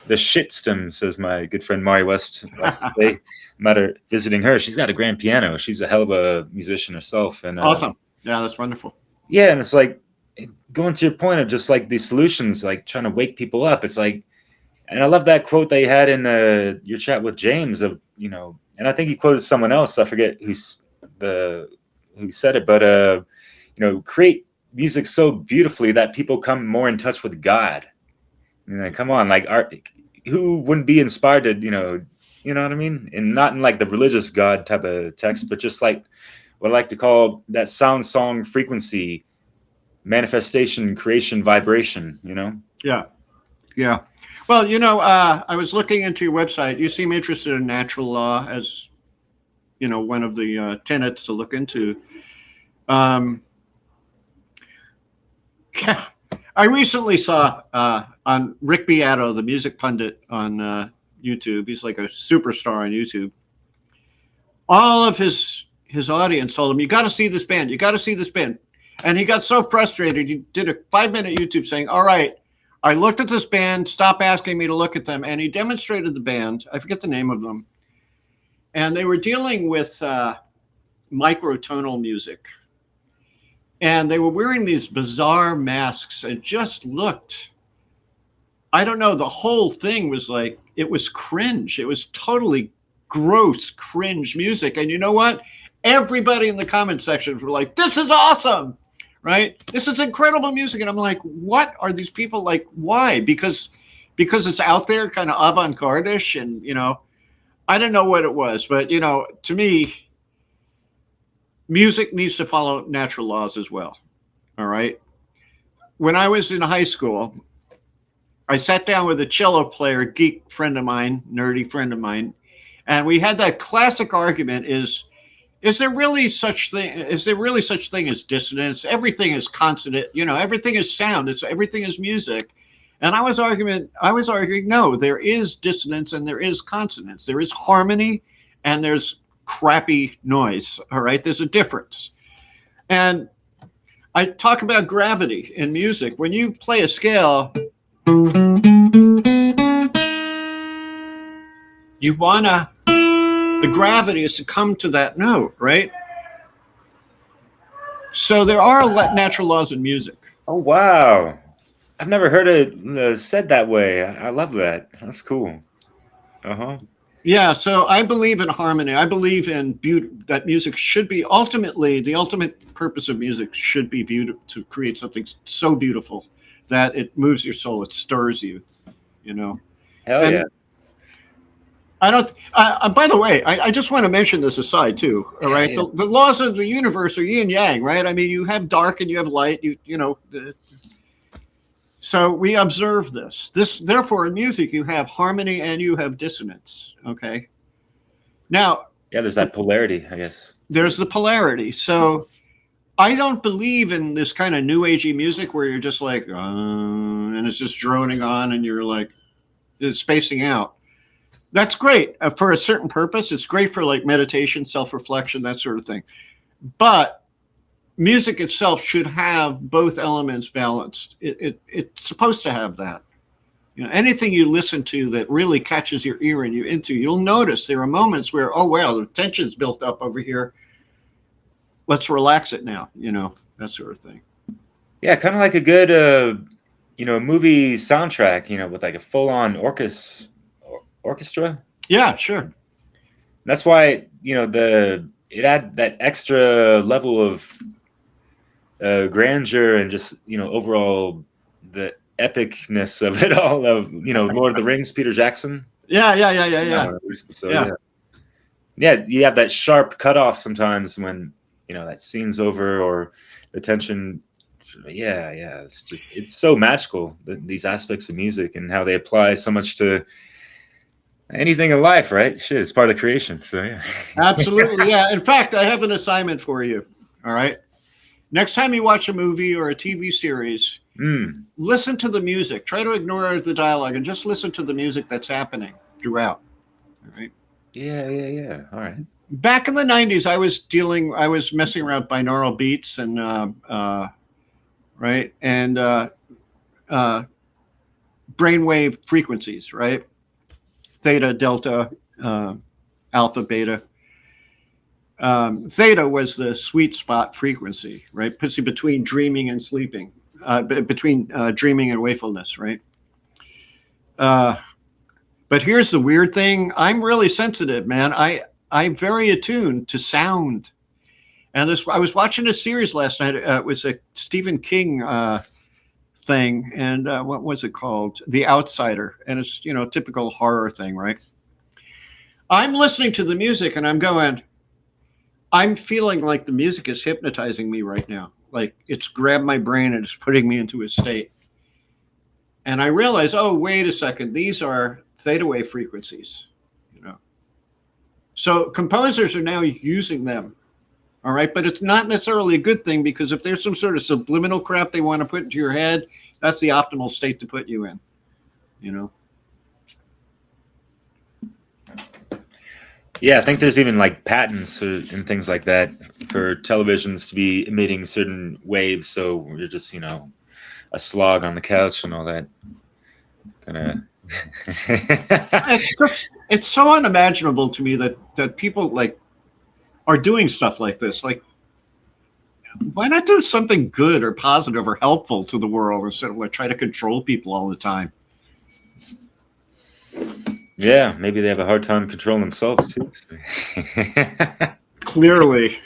the shitstem, says my good friend Mari West. I'm at visiting her. She's got a grand piano. She's a hell of a musician herself. And awesome. Yeah, that's wonderful. Yeah, and it's like, going to your point of just like these solutions, like trying to wake people up. It's like, and I love that quote that you had in your chat with James of, and I think he quoted someone else. I forget who said it, but, create music so beautifully that people come more in touch with God. Come on, like who wouldn't be inspired to, you know what I mean? And not in like the religious God type of text, but just like what I like to call that sound song frequency, manifestation, creation, vibration, Yeah. Well, I was looking into your website. You seem interested in natural law as one of the tenets to look into. I recently saw on Rick Beato, the music pundit on YouTube. He's like a superstar on YouTube. All of his audience told him, "You got to see this band. You got to see this band." And he got so frustrated, he did a 5-minute YouTube saying, "All right, I looked at this band. Stop asking me to look at them." And he demonstrated the band. I forget the name of them. And they were dealing with microtonal music. And they were wearing these bizarre masks and just looked, I don't know, the whole thing was like, it was cringe. It was totally gross, cringe music. And you know what? Everybody in the comment section were like, "This is awesome," right? "This is incredible music." And I'm like, what are these people like? Why? Because it's out there, kind of avant-garde-ish. And, I don't know what it was. But, to me, music needs to follow natural laws as well. All right. When I was in high school, I sat down with a cello player, geek friend of mine, nerdy friend of mine, and we had that classic argument: is there really such thing as dissonance? Everything is consonant, everything is sound, everything is music. And I was arguing, no, there is dissonance and there is consonance. There is harmony and there's crappy noise. All right. There's a difference. And I talk about gravity in music. When you play a scale, the gravity is to come to that note, right? So there are natural laws in music. Oh, wow. I've never heard it said that way. I love that. That's cool. Uh-huh. Yeah, so I believe in harmony. I believe in beauty, that music should be the ultimate purpose of music should be to create something so beautiful that it moves your soul, it stirs you, Hell and yeah. By the way, I just want to mention this aside too. All right. Yeah. The laws of the universe are yin yang, right? I mean, you have dark and you have light, so we observe this. Therefore, in music, you have harmony and you have dissonance. Okay. Now, Yeah, there's that polarity, I guess. there's the polarity. So I don't believe in this kind of new agey music where you're just like, and it's just droning on and you're like, it's spacing out. That's great for a certain purpose. It's great for like meditation, self-reflection, that sort of thing. But music itself should have both elements balanced. It's supposed to have that. Anything you listen to that really catches your ear and you'll notice there are moments where, oh, wow, the tension's built up over here. Let's relax it now, that sort of thing. Yeah, kind of like a good, movie soundtrack, with like a full-on orchestra. Yeah, sure. That's why, it had that extra level of grandeur and just, overall the epicness of it all of, Lord of the Rings, Peter Jackson. Yeah. So, yeah, you have that sharp cutoff sometimes when, that scene's over or the tension. Yeah. It's so magical, these aspects of music and how they apply so much to anything in life, right? Shit, it's part of creation. So, yeah. Absolutely. Yeah. In fact, I have an assignment for you. All right. Next time you watch a movie or a TV series, listen to the music. Try to ignore the dialogue and just listen to the music that's happening throughout. All right. Yeah. All right. Back in the 90s, I was messing around with binaural beats and right, and brainwave frequencies, right? Theta, delta, alpha, beta. Theta was the sweet spot frequency, right? Puts you between dreaming and sleeping, between dreaming and wakefulness, right? But here's the weird thing. I'm really sensitive, man. I'm very attuned to sound. And I was watching a series last night. It was a Stephen King thing. And what was it called? The Outsider. And it's, typical horror thing, right? I'm listening to the music and I'm feeling like the music is hypnotizing me right now. Like it's grabbed my brain and it's putting me into a state. And I realize, oh, wait a second. These are theta wave frequencies, So composers are now using them. All right. But it's not necessarily a good thing, because if there's some sort of subliminal crap they want to put into your head, that's the optimal state to put you in, you know? Yeah, I think there's even like patents and things like that for televisions to be emitting certain waves, so you're just, you know, a slog on the couch and all that kind of. It's so unimaginable to me that people like are doing stuff like this. Like, why not do something good or positive or helpful to the world instead of like try to control people all the time? Yeah, maybe they have a hard time controlling themselves too. Clearly.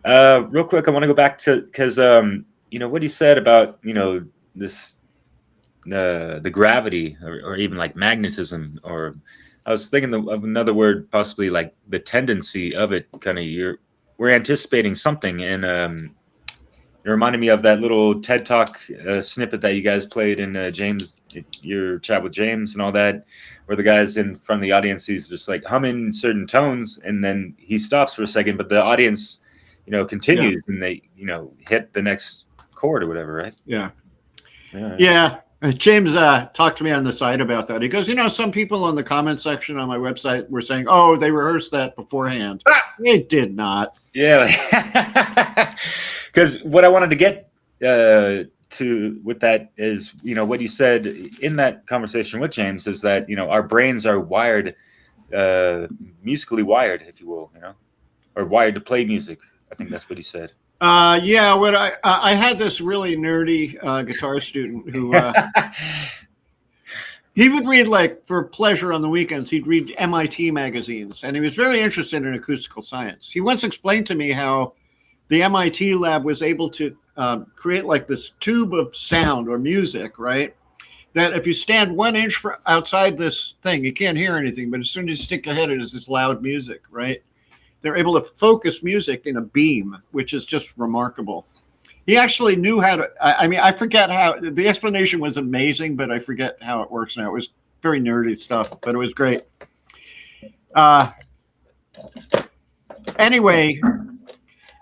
Real quick, I want to go back to because you know what you said about, you know, this the gravity or even like magnetism, or I was thinking of another word, possibly like the tendency of it. Kind of we're anticipating something, and it reminded me of that little TED Talk snippet that you guys played in James, your chat with James and all that, where the guy's in front of the audience, he's just like humming certain tones, and then he stops for a second, but the audience, you know, continues, and they, you know, hit the next chord or whatever, right? Yeah. Yeah. Yeah. James talked to me on the side about that. He goes, you know, some people on the comment section on my website were saying, oh, they rehearsed that beforehand. They did not. Yeah. Because what I wanted to get to with that is, you know, what you said in that conversation with James is that, you know, our brains are wired, musically wired, if you will, you know, or wired to play music. I think that's what he said. Yeah, what I had this really nerdy guitar student who he would read, like, for pleasure on the weekends, he'd read MIT magazines, and he was very interested in acoustical science. He once explained to me how the MIT lab was able to create like this tube of sound or music, right? That if you stand 1 inch outside this thing, you can't hear anything, but as soon as you stick your head in, it's this loud music, right? They're able to focus music in a beam, which is just remarkable. He actually knew how to, I mean, I forget how, the explanation was amazing, but I forget how it works now. It was very nerdy stuff, but it was great. Anyway,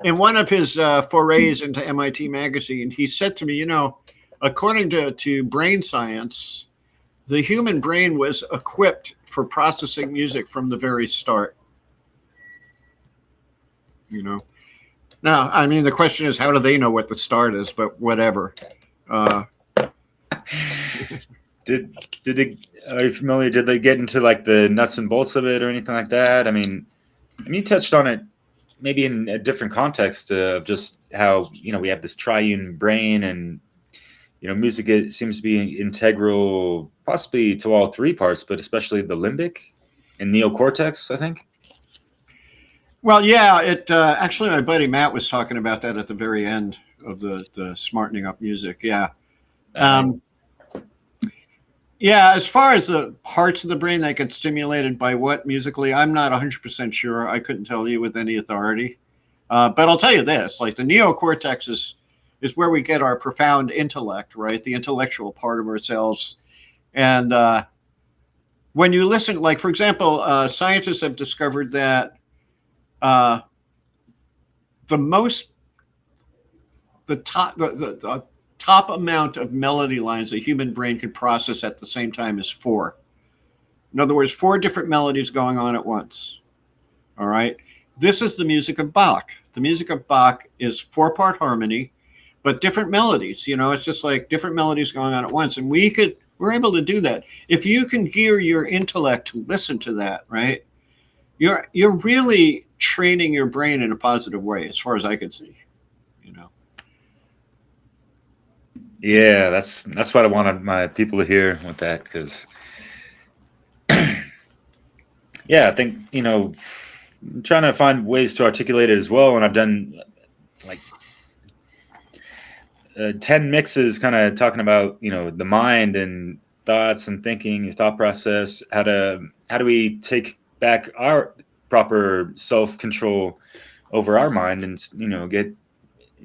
in one of his forays into MIT magazine, he said to me, you know, according to brain science, the human brain was equipped for processing music from the very start. You know, now, I mean, the question is, how do they know what the start is? But whatever. Did they, are you familiar? Did they get into like the nuts and bolts of it or anything like that? I mean, you touched on it maybe in a different context of just how, you know, we have this triune brain, and, you know, music, it seems to be integral possibly to all three parts, but especially the limbic and neocortex, I think. Well, yeah, it actually, my buddy Matt was talking about that at the very end of the smartening up music. Yeah. Yeah, as far as the parts of the brain that get stimulated by what musically, I'm not 100% sure. I couldn't tell you with any authority. But I'll tell you this, like the neocortex is where we get our profound intellect, right? The intellectual part of ourselves. And when you listen, like, for example, scientists have discovered that the top amount of melody lines a human brain can process at the same time is 4. In other words, 4 different melodies going on at once. All right. This is the music of Bach. The music of Bach is 4-part harmony, but different melodies. You know, it's just like different melodies going on at once. And we're able to do that. If you can gear your intellect to listen to that, right? You're really training your brain in a positive way, as far as I can see. You know. Yeah, that's what I wanted my people to hear with that, because yeah, I think, you know, I'm trying to find ways to articulate it as well, and I've done like 10 mixes kind of talking about, you know, the mind and thoughts and thinking, your thought process, how do we take back our proper self-control over our mind, and, you know, get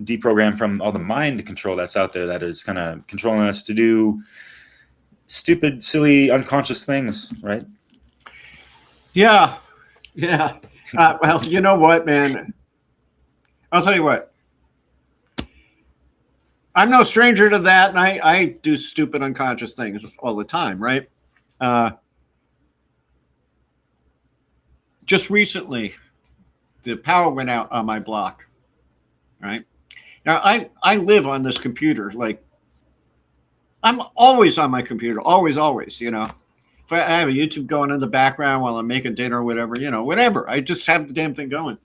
deprogrammed from all the mind control that's out there that is kind of controlling us to do stupid, silly, unconscious things, right? Yeah. Well, you know what, man? I'll tell you what. I'm no stranger to that, and I do stupid unconscious things all the time, right? Just recently, the power went out on my block, right? Now, I live on this computer. Like, I'm always on my computer, always, you know. If I have a YouTube going in the background while I'm making dinner or whatever, you know, whatever. I just have the damn thing going.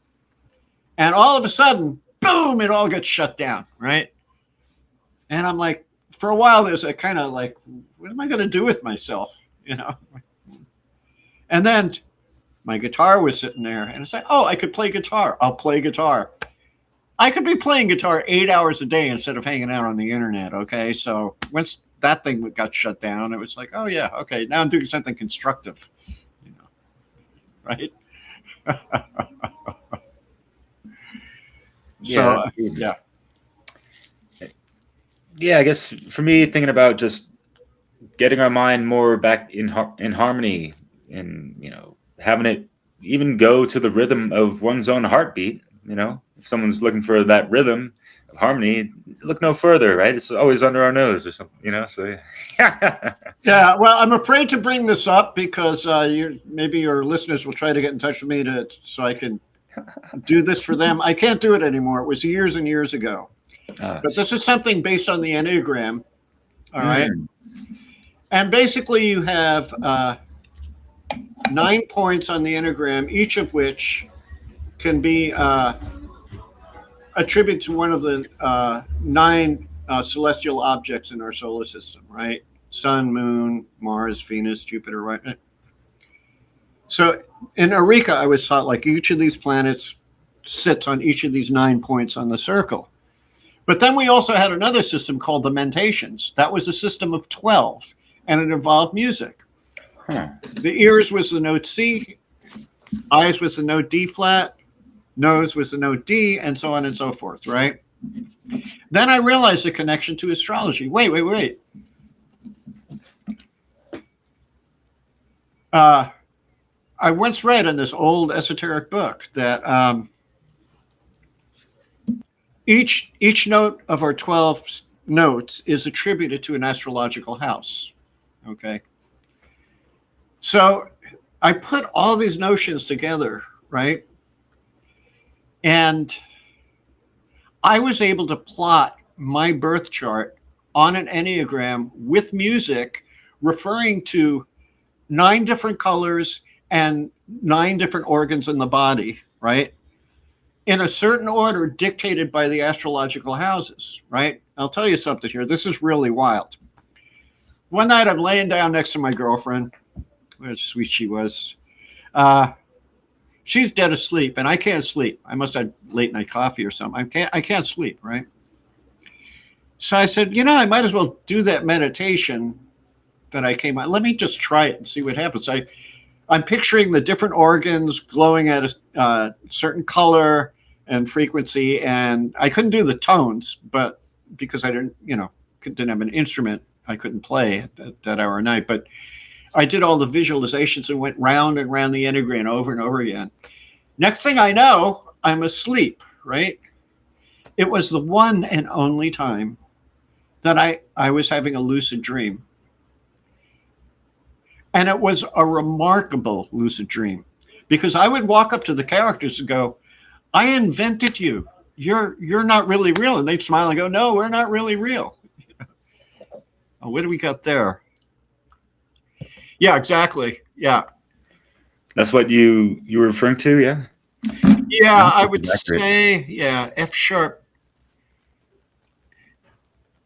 And all of a sudden, boom, it all gets shut down, right? And I'm like, for a while, there's a kind of like, what am I going to do with myself, you know? And then my guitar was sitting there, and it's like, oh, I could play guitar. I'll play guitar. I could be playing guitar 8 hours a day instead of hanging out on the internet, okay? So once that thing got shut down, it was like, oh, yeah, okay, now I'm doing something constructive, you know, right? Yeah. So, yeah. Yeah, I guess for me, thinking about just getting our mind more back in harmony, and you know, having it even go to the rhythm of one's own heartbeat. You know, if someone's looking for that rhythm of harmony, look no further, right? It's always under our nose or something, you know. So yeah. Yeah, well, I'm afraid to bring this up because maybe your listeners will try to get in touch with me so I can do this for them. I can't do it anymore. It was years and years ago. But this is something based on the Enneagram. All right. And basically you have 9 points on the Enneagram, each of which can be attributed to one of the 9 celestial objects in our solar system, right? Sun, Moon, Mars, Venus, Jupiter, right? So in Eureka, I was taught like each of these planets sits on each of these 9 points on the circle. But then we also had another system called the Mentations. That was a system of 12, and it involved music. The ears was the note C, eyes was the note D flat, nose was the note D, and so on and so forth, right? Then I realized the connection to astrology. Wait. I once read in this old esoteric book that each note of our 12 notes is attributed to an astrological house. Okay. So I put all these notions together, right? And I was able to plot my birth chart on an Enneagram with music referring to 9 different colors and 9 different organs in the body, right? In a certain order dictated by the astrological houses, right? I'll tell you something here. This is really wild. One night I'm laying down next to my girlfriend. How sweet she was. She's dead asleep, and I can't sleep. I must have late night coffee or something. I can't sleep, right? So I said, you know, I might as well do that meditation that I came on. Let me just try it and see what happens. I'm picturing the different organs glowing at a certain color and frequency, and I couldn't do the tones, but because I didn't have an instrument, I couldn't play at that hour of night. But I did all the visualizations and went round and round the Enneagram over and over again. Next thing I know, I'm asleep, right? It was the one and only time that I was having a lucid dream. And it was a remarkable lucid dream because I would walk up to the characters and go, I invented you. You're not really real. And they'd smile and go, no, we're not really real. Oh, what do we got there? Yeah, exactly. Yeah. That's what you were referring to, yeah? Yeah, I would say, yeah, F sharp.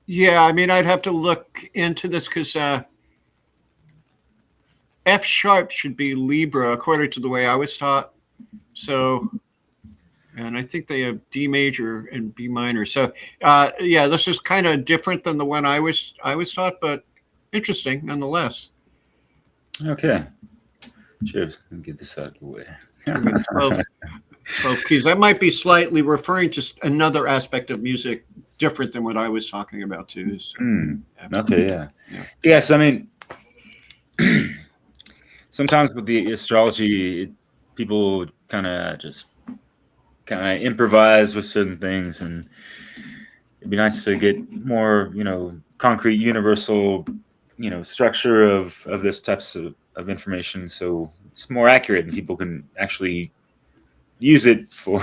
Yeah, I mean, I'd have to look into this because F sharp should be Libra, according to the way I was taught. So, and I think they have D major and B minor. So, yeah, this is kind of different than the one I was taught, but interesting nonetheless. Okay. Cheers. Let me get this out of the way. 12 keys. That might be slightly referring to another aspect of music different than what I was talking about too. So, yeah. Okay, yeah. Yes, I mean, sometimes with the astrology, people kind of just kind of improvise with certain things, and it'd be nice to get more, concrete, universal, structure of this types of information, so it's more accurate and people can actually use it for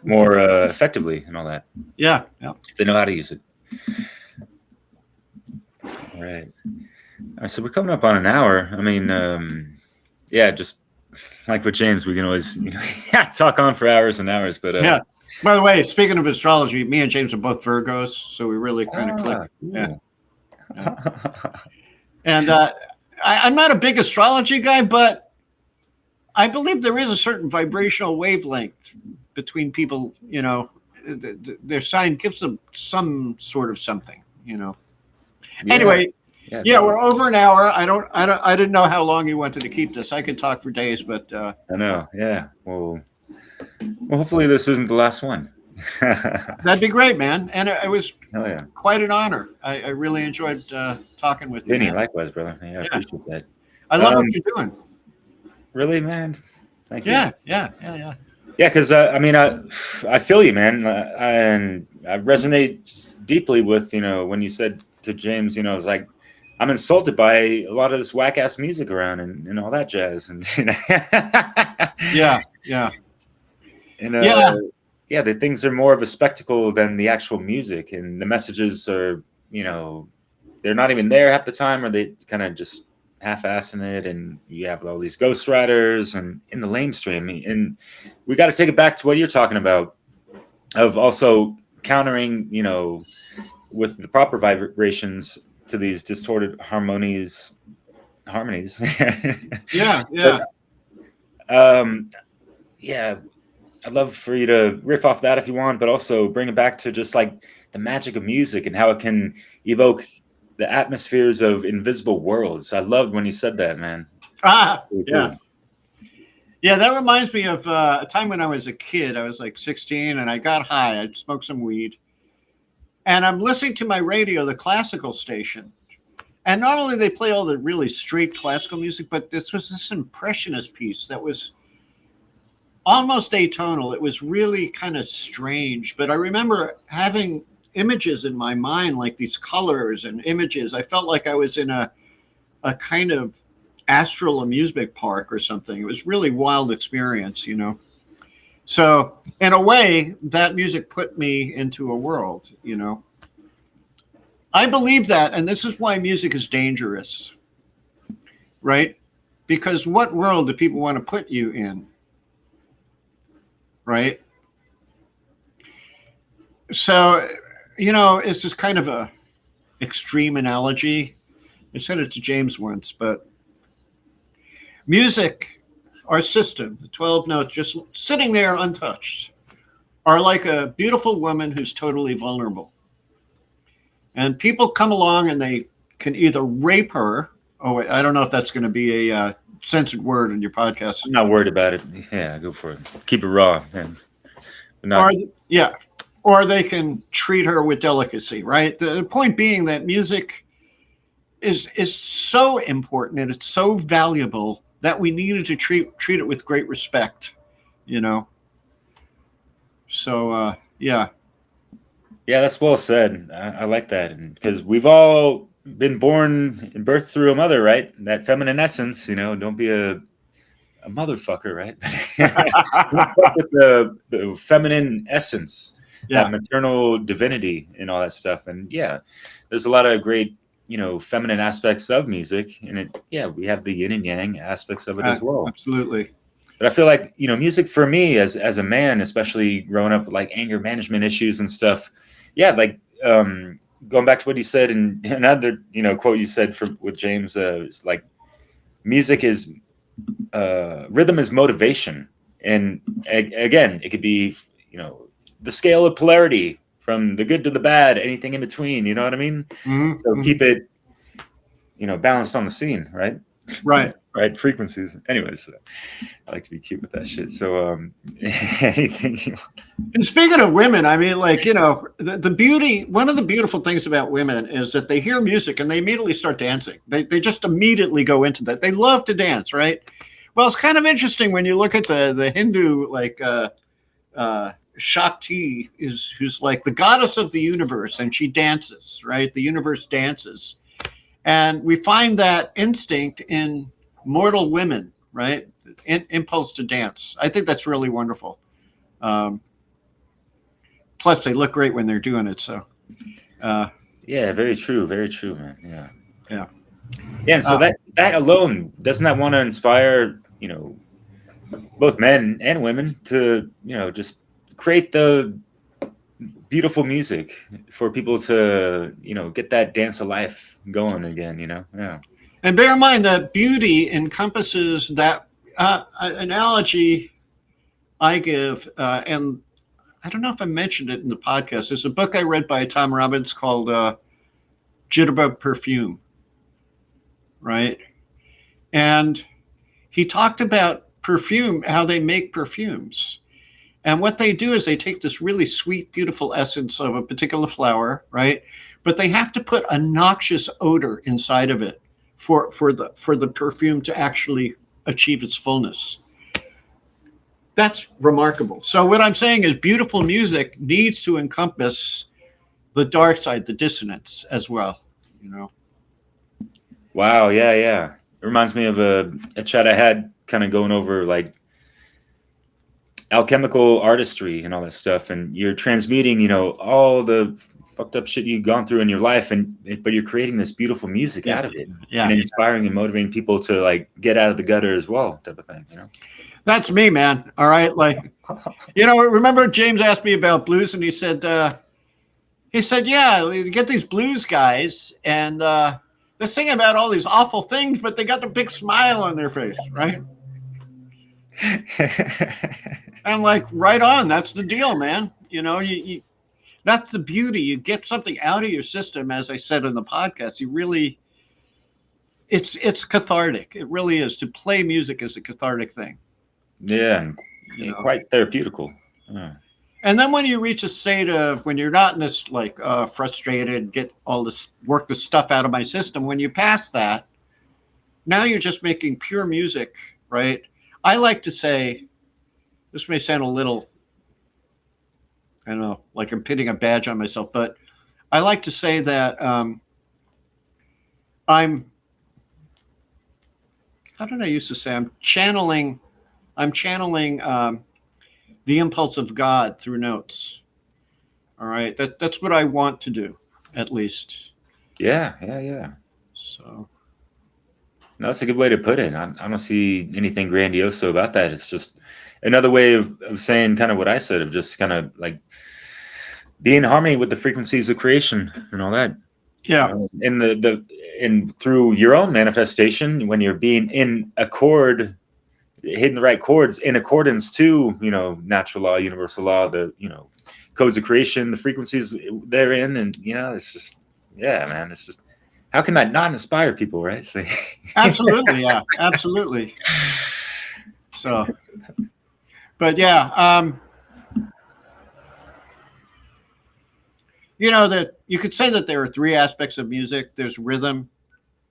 more effectively and all that. Yeah. If they know how to use it. All right. So we're coming up on an hour. I mean, just like with James, we can always talk on for hours and hours. But yeah. By the way, speaking of astrology, me and James are both Virgos, so we really kind of click. Yeah. And I'm not a big astrology guy, but I believe there is a certain vibrational wavelength between people. Their sign gives them some sort of something. Yeah. Anyway. Yeah, we're over an hour. I didn't know how long you wanted to keep this. I could talk for days, but I know. Yeah. Well, hopefully this isn't the last one. That'd be great, man. And it was yeah. quite an honor. I really enjoyed talking with you. Vinnie, likewise, brother. Yeah, I appreciate that. I love what you're doing. Really, man? Thank you. Yeah. Yeah, because I feel you, man, and I resonate deeply with when you said to James, it's like, I'm insulted by a lot of this whack ass music around and all that jazz, and yeah, and the things are more of a spectacle than the actual music, and the messages are they're not even there half the time, or they kind of just half-assing it, and you have all these ghostwriters and in the lamestream, and we got to take it back to what you're talking about, of also countering with the proper vibrations to these distorted harmonies. Yeah. I'd love for you to riff off that if you want, but also bring it back to just like the magic of music and how it can evoke the atmospheres of invisible worlds. I loved when you said that, man. Really cool. Yeah, that reminds me of a time when I was a kid. I was like 16 and I got high. I smoked some weed. And I'm listening to my radio, the classical station. And not only they play all the really straight classical music, but this was this impressionist piece that was almost atonal. It was really kind of strange. But I remember having images in my mind, like these colors and images. I felt like I was in a kind of astral amusement park or something. It was really wild experience, So in a way, that music put me into a world, I believe that, and this is why music is dangerous, right? Because what world do people want to put you in, right? So, it's just kind of a extreme analogy. I said it to James once, but music, our system, the 12 notes just sitting there untouched, are like a beautiful woman who's totally vulnerable. And people come along and they can either rape her. Oh, wait, I don't know if that's going to be a censored word in your podcast. I'm not worried about it. Yeah, go for it. Keep it raw, man. Or they can treat her with delicacy, right? The point being that music is so important and it's so valuable that we needed to treat it with great respect, So, yeah. Yeah, that's well said. I like that, because we've all been born and birthed through a mother, right? That feminine essence, don't be a motherfucker, right? With the feminine essence, that maternal divinity and all that stuff. And there's a lot of great, feminine aspects of music, and we have the yin and yang aspects of it as well. Absolutely. But I feel like, music for me as a man, especially growing up with like anger management issues and stuff. Yeah. Like, going back to what you said, and another, quote you said with James, it's like music is, rhythm is motivation. And again, it could be, the scale of polarity from the good to the bad, anything in between, you know what I mean? Mm-hmm. So keep it, balanced on the scene, right? Right. Right. Frequencies. Anyways, I like to be cute with that shit. So, anything you want. And speaking of women, I mean, like, the beauty, one of the beautiful things about women is that they hear music and they immediately start dancing. They just immediately go into that. They love to dance, right? Well, it's kind of interesting when you look at the Hindu, like, Shakti who's like the goddess of the universe, and she dances, right? The universe dances. And we find that instinct in mortal women, right? Impulse to dance. I think that's really wonderful. Plus, they look great when they're doing it. So, yeah, very true, man. Yeah, yeah. And so that alone, doesn't that want to inspire, both men and women to, just create the beautiful music for people to, get that dance of life going again, Yeah. And bear in mind that beauty encompasses that analogy I give, and I don't know if I mentioned it in the podcast. There's a book I read by Tom Robbins called Jitterbug Perfume, right? And he talked about perfume, how they make perfumes. And what they do is they take this really sweet, beautiful essence of a particular flower, right? But they have to put a noxious odor inside of it for the perfume to actually achieve its fullness. That's remarkable. So what I'm saying is beautiful music needs to encompass the dark side, the dissonance as well, Wow, yeah. It reminds me of a chat I had kind of going over like alchemical artistry and all that stuff, and you're transmuting, all the fucked up shit you've gone through in your life, but you're creating this beautiful music out of it, and inspiring and motivating people to like get out of the gutter as well, type of thing, That's me, man. All right, like, remember James asked me about blues, and he said, yeah, you get these blues guys, and they're singing about all these awful things, but they got the big smile on their face, right? I'm like, right on. That's the deal, man. You that's the beauty. You get something out of your system, as I said in the podcast. You really, it's cathartic. It really is. To play music is a cathartic thing. Yeah, and quite therapeutical. Yeah. And then when you reach a state of when you're not in this like frustrated, get all this work the stuff out of my system. When you pass that, now you're just making pure music, right? I like to say, this may sound a little, I don't know, like I'm pinning a badge on myself, but I like to say that how did I used to say? I'm channeling the impulse of God through notes. All right. That's what I want to do, at least. Yeah. So. No, that's a good way to put it. I don't see anything grandiose about that. It's just another way of saying kind of what I said, of just kind of like be in harmony with the frequencies of creation and all that. Yeah. And through your own manifestation, when you're being in accord, hitting the right chords in accordance to, natural law, universal law, the, codes of creation, the frequencies therein. And, it's just, yeah, man, it's just, how can that not inspire people, right? So, absolutely. Yeah, absolutely. So, but yeah, that you could say that there are three aspects of music. There's rhythm,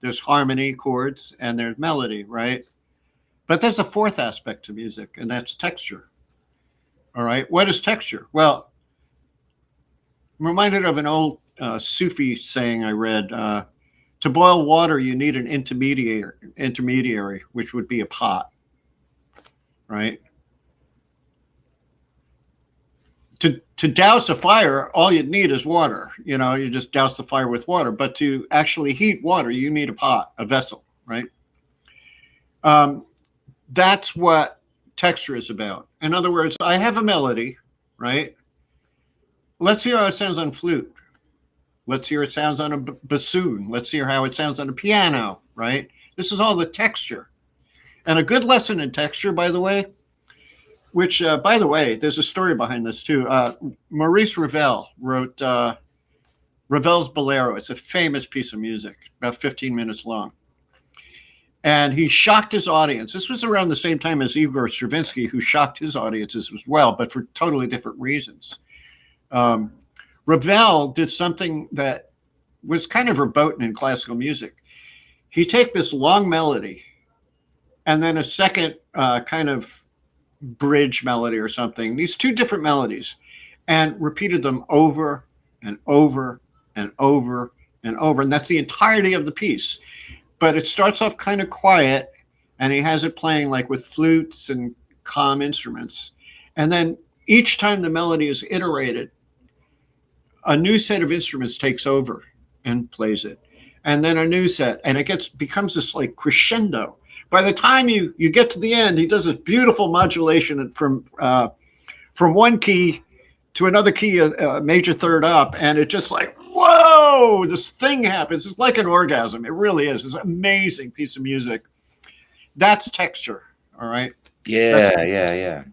there's harmony, chords, and there's melody, right? But there's a fourth aspect to music, and that's texture. All right. What is texture? Well, I'm reminded of an old Sufi saying I read, to boil water, you need an intermediary, which would be a pot, right? To douse a fire, all you'd need is water. You just douse the fire with water. But to actually heat water, you need a pot, a vessel, right? That's what texture is about. In other words, I have a melody, right? Let's hear how it sounds on flute. Let's hear it sounds on a bassoon. Let's hear how it sounds on a piano, right? This is all the texture. And a good lesson in texture, by the way, which, by the way, there's a story behind this too. Maurice Ravel wrote Ravel's Bolero. It's a famous piece of music, about 15 minutes long. And he shocked his audience. This was around the same time as Igor Stravinsky, who shocked his audiences as well, but for totally different reasons. Ravel did something that was kind of verboten in classical music. He take this long melody and then a second kind of bridge melody or something, these two different melodies, and repeated them over and over and over and over. And that's the entirety of the piece. But it starts off kind of quiet, and he has it playing like with flutes and calm instruments. And then each time the melody is iterated, a new set of instruments takes over and plays it. And then a new set, and it becomes this like crescendo. By the time you get to the end, he does this beautiful modulation from one key to another key, a major third up, and it just like, whoa, this thing happens. It's like an orgasm. It really is. It's an amazing piece of music. That's texture, all right? Yeah.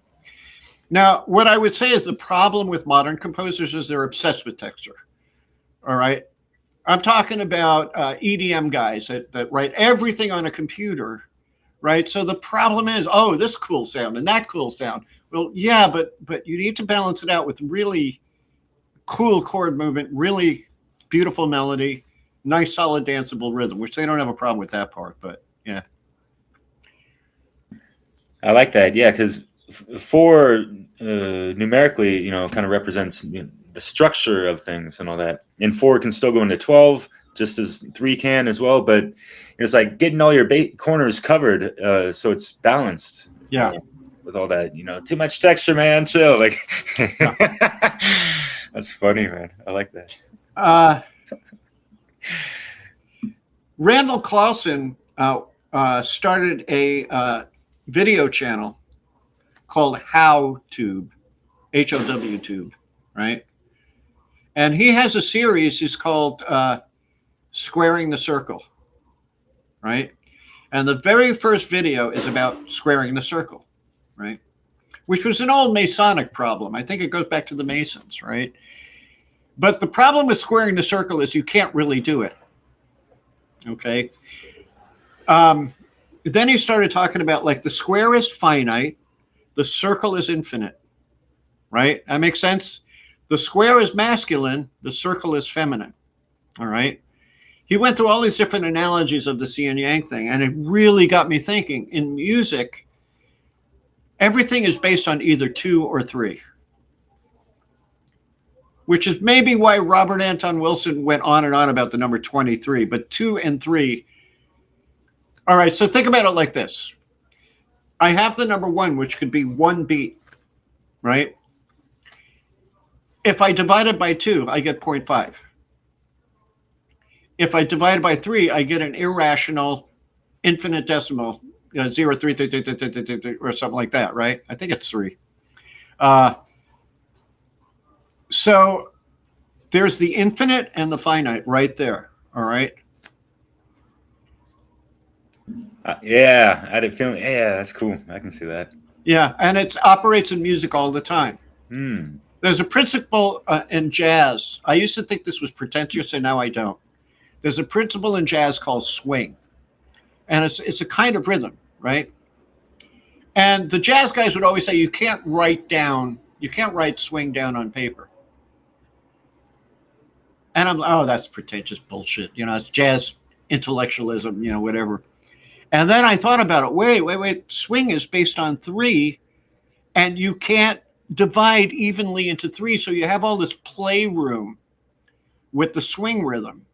Now, what I would say is the problem with modern composers is they're obsessed with texture, all right? I'm talking about EDM guys that write everything on a computer, right? So the problem is, oh, this cool sound and that cool sound. Well, yeah, but you need to balance it out with really cool chord movement, really beautiful melody, nice, solid, danceable rhythm, which they don't have a problem with that part, but yeah. I like that. Yeah, because 4 numerically, you know, kind of represents the structure of things and all that. And 4 can still go into 12, just as 3 can as well. But it's like getting all your corners covered, so it's balanced. Yeah. With all that, too much texture, man. Chill. Like, that's funny, man. I like that. Randle Carlson started a video channel called HowTube, HOW Tube, right? And he has a series. It's called Squaring the Circle, right? And the very first video is about squaring the circle, right? Which was an old Masonic problem. I think it goes back to the Masons, right? But the problem with squaring the circle is you can't really do it, okay? Then he started talking about like the square is finite, the circle is infinite, right? That makes sense? The square is masculine, the circle is feminine, all right? He went through all these different analogies of the yin and yang thing, and it really got me thinking. In music, everything is based on either 2 or 3, which is maybe why Robert Anton Wilson went on and on about the number 23, but 2 and 3. All right, so think about it like this. I have the number 1, which could be 1 beat, right? If I divide it by 2, I get 0.5. If I divide it by 3, I get an irrational infinite decimal, 0, 3, or something like that, right? I think it's 3. So there's the infinite and the finite right there, all right? Yeah, I had a feeling. Yeah, that's cool. I can see that. Yeah, and it operates in music all the time. There's a principle in jazz. I used to think this was pretentious, and now I don't. There's a principle in jazz called swing, and it's a kind of rhythm, right? And the jazz guys would always say you can't write swing down on paper. And that's pretentious bullshit. It's jazz intellectualism, whatever. And then I thought about it. Wait. Swing is based on 3, and you can't divide evenly into 3. So you have all this playroom with the swing rhythm.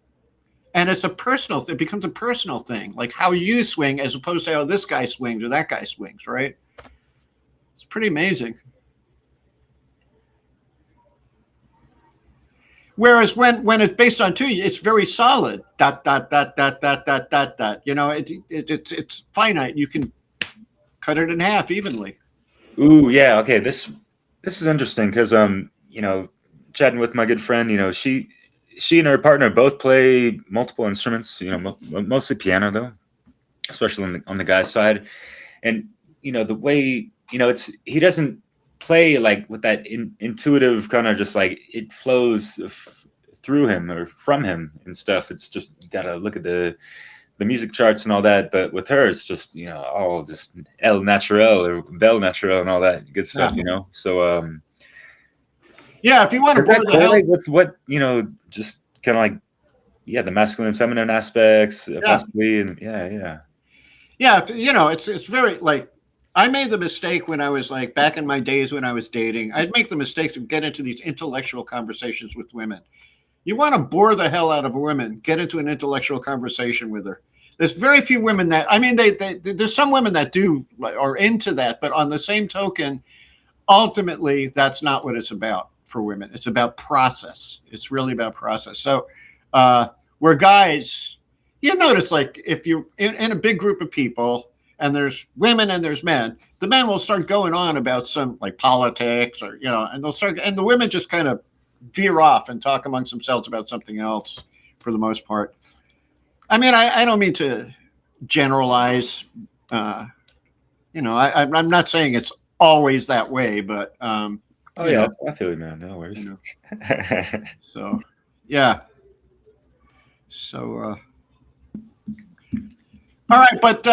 And it's it becomes a personal thing, like how you swing as opposed to how this guy swings or that guy swings, right? It's pretty amazing. Whereas when it's based on 2, it's very solid. Dot, dot, dot, dot, dot, dot, dot, dot. It's finite. You can cut it in half evenly. Ooh, yeah. Okay, this is interesting because chatting with my good friend, she and her partner both play multiple instruments. Mostly piano though, especially on the guy's side. And the way he doesn't play like with that intuitive kind of just like it flows through him or from him and stuff. It's just you gotta look at the music charts and all that. But with her, it's just all just El Naturel or Bel Naturel and all that good stuff. So yeah, if you want to that correlate with what just kind of like the masculine and feminine aspects possibly, and yeah. It's very like I made the mistake when I was like back in my days when I was dating. I'd make the mistake to get into these intellectual conversations with women. You want to bore the hell out of a woman, get into an intellectual conversation with her. There's very few women that, I mean, there's some women that do are into that, but on the same token, ultimately, that's not what it's about for women. It's about process. It's really about process. So, where guys, you notice like if you're in a big group of people and there's women and there's men, the men will start going on about some like politics or, and they'll start, and the women just kind of veer off and talk amongst themselves about something else for the most part. I mean, I don't mean to generalize, I'm not saying it's always that way, but, oh yeah, I feel you, man. No worries. So, yeah. So, all right, but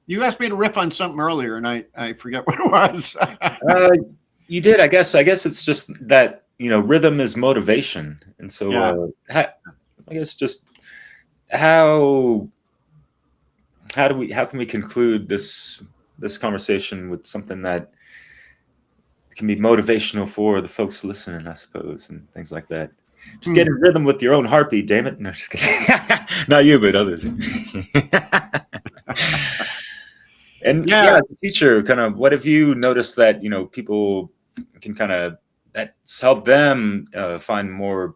you asked me to riff on something earlier, and I forget what it was. You did, I guess. I guess it's just that rhythm is motivation, and so I guess just how can we conclude this conversation with something that can be motivational for the folks listening, I suppose, and things like that. Just get in rhythm with your own heartbeat, damn it. No, just kidding. Not you, but others. And yeah, as a teacher, kind of, what have you noticed that, people can kind of, that's helped them find more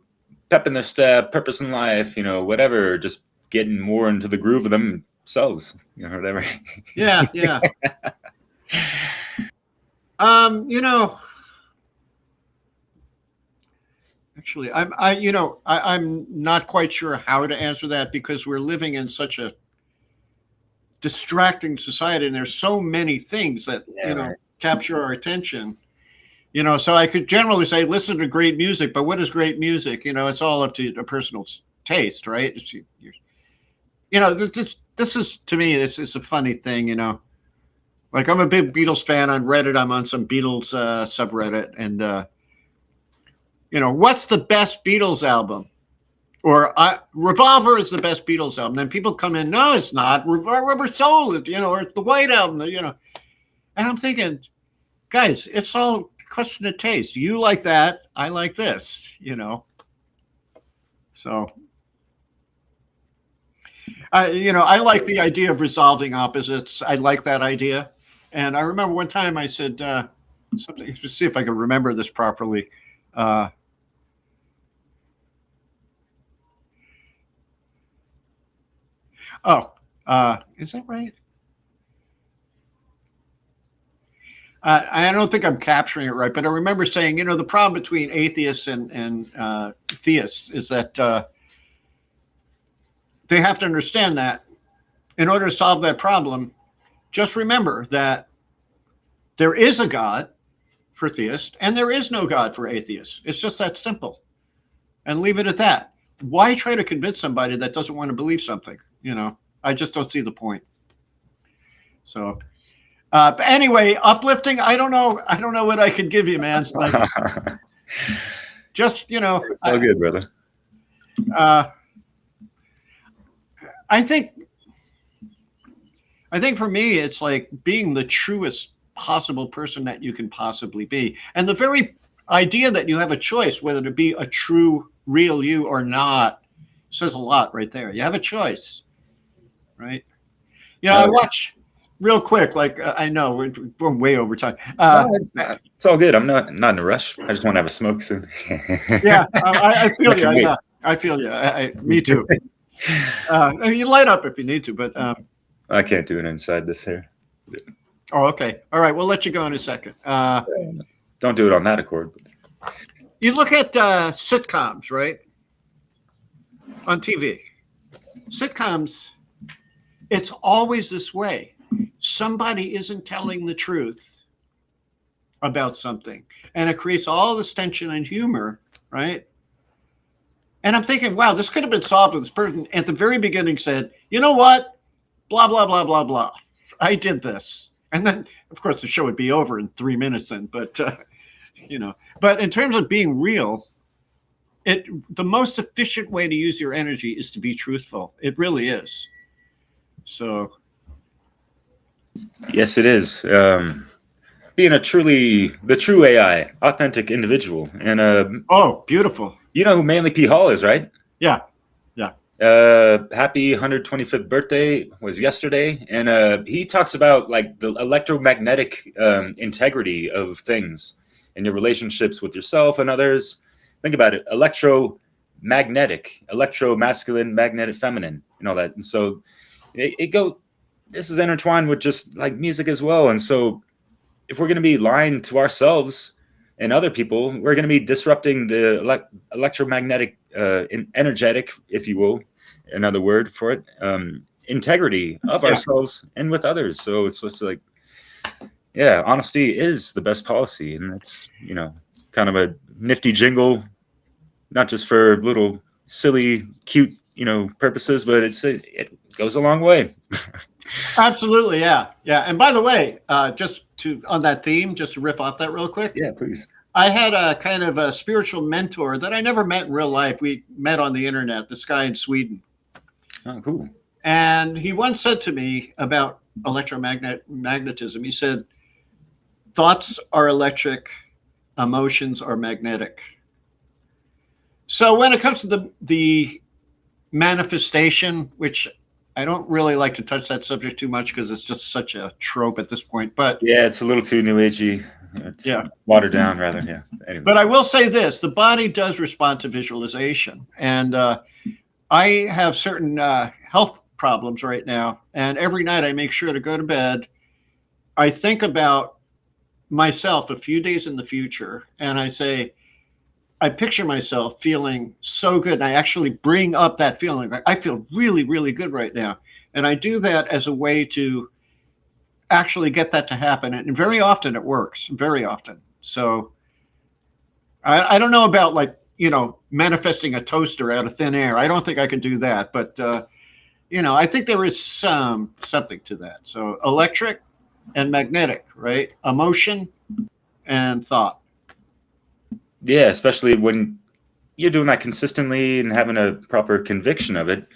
pep in their step, purpose in life, whatever, just getting more into the groove of themselves, whatever. Yeah. Actually, I'm not quite sure how to answer that because we're living in such a distracting society, and there's so many things that capture our attention. So I could generally say listen to great music, but what is great music? It's all up to a personal taste, right? This is, to me, it's a funny thing. Like I'm a big Beatles fan on Reddit. I'm on some Beatles subreddit, and what's the best Beatles album? Or Revolver is the best Beatles album. Then people come in, no, it's not. Rubber Soul, or it's the White Album, And I'm thinking, guys, it's all a question of taste. You like that, I like this, So, I like the idea of resolving opposites. I like that idea. And I remember one time I said something, to see if I can remember this properly. Is that right? I don't think I'm capturing it right, but I remember saying, the problem between atheists and theists is that they have to understand that in order to solve that problem, just remember that there is a God for theists and there is no God for atheists. It's just that simple. And leave it at that. Why try to convince somebody that doesn't want to believe something? I just don't see the point. So, but anyway, uplifting. I don't know what I could give you, man. Like, just it's all good, brother. I think for me, it's like being the truest possible person that you can possibly be, and the very idea that you have a choice whether to be a true, real you or not says a lot right there. You have a choice. Right. I watch real quick. Like I know we're going way over time. No, it's all good. I'm not in a rush. I just want to have a smoke soon. Yeah, I feel you. I feel you. Me too. You light up if you need to, but I can't do it inside this here. Oh, okay. All right. We'll let you go in a second. Don't do it on that accord. You look at sitcoms, right? On TV. Sitcoms. It's always this way. Somebody isn't telling the truth about something, and it creates all this tension and humor, right? And I'm thinking, wow, this could have been solved with this person at the very beginning said, you know what? Blah, blah, blah, blah, blah. I did this. And then, of course, the show would be over in 3 minutes then. But, but in terms of being real, the most efficient way to use your energy is to be truthful. It really is. So, Yes, it is. Being the true AI, authentic individual. And Oh, beautiful. you know who Manly P. Hall is, right? Yeah. Yeah. Happy 125th birthday was yesterday, and he talks about like the electromagnetic integrity of things and your relationships with yourself and others. Think about it: electromagnetic, electro-masculine, magnetic, feminine, and all that. And so it go. This is intertwined with just like music as well. And so if we're going to be lying to ourselves and other people, we're going to be disrupting the electromagnetic, energetic, if you will, another word for it, integrity of Yeah. ourselves and with others. So it's just like, yeah, honesty is the best policy, and it's kind of a nifty jingle, not just for little silly, cute purposes, but it goes a long way. Absolutely. Yeah. Yeah. And by the way, on that theme, just to riff off that real quick. Yeah, please. I had a kind of a spiritual mentor that I never met in real life. We met on the internet, this guy in Sweden. Oh, cool. And he once said to me about magnetism, he said, thoughts are electric, emotions are magnetic. So when it comes to the manifestation, which I don't really like to touch that subject too much because it's just such a trope at this point. But yeah, it's a little too new agey. It's watered down, rather. Yeah. Anyway. But I will say this: the body does respond to visualization, and I have certain health problems right now. And every night I make sure to go to bed. I think about myself a few days in the future, and I picture myself feeling so good. And I actually bring up that feeling. I feel really, really good right now. And I do that as a way to actually get that to happen. And very often it works, very often. So I don't know about manifesting a toaster out of thin air. I don't think I can do that. But, I think there is something to that. So electric and magnetic, right? Emotion and thought. Yeah, especially when you're doing that consistently and having a proper conviction of it.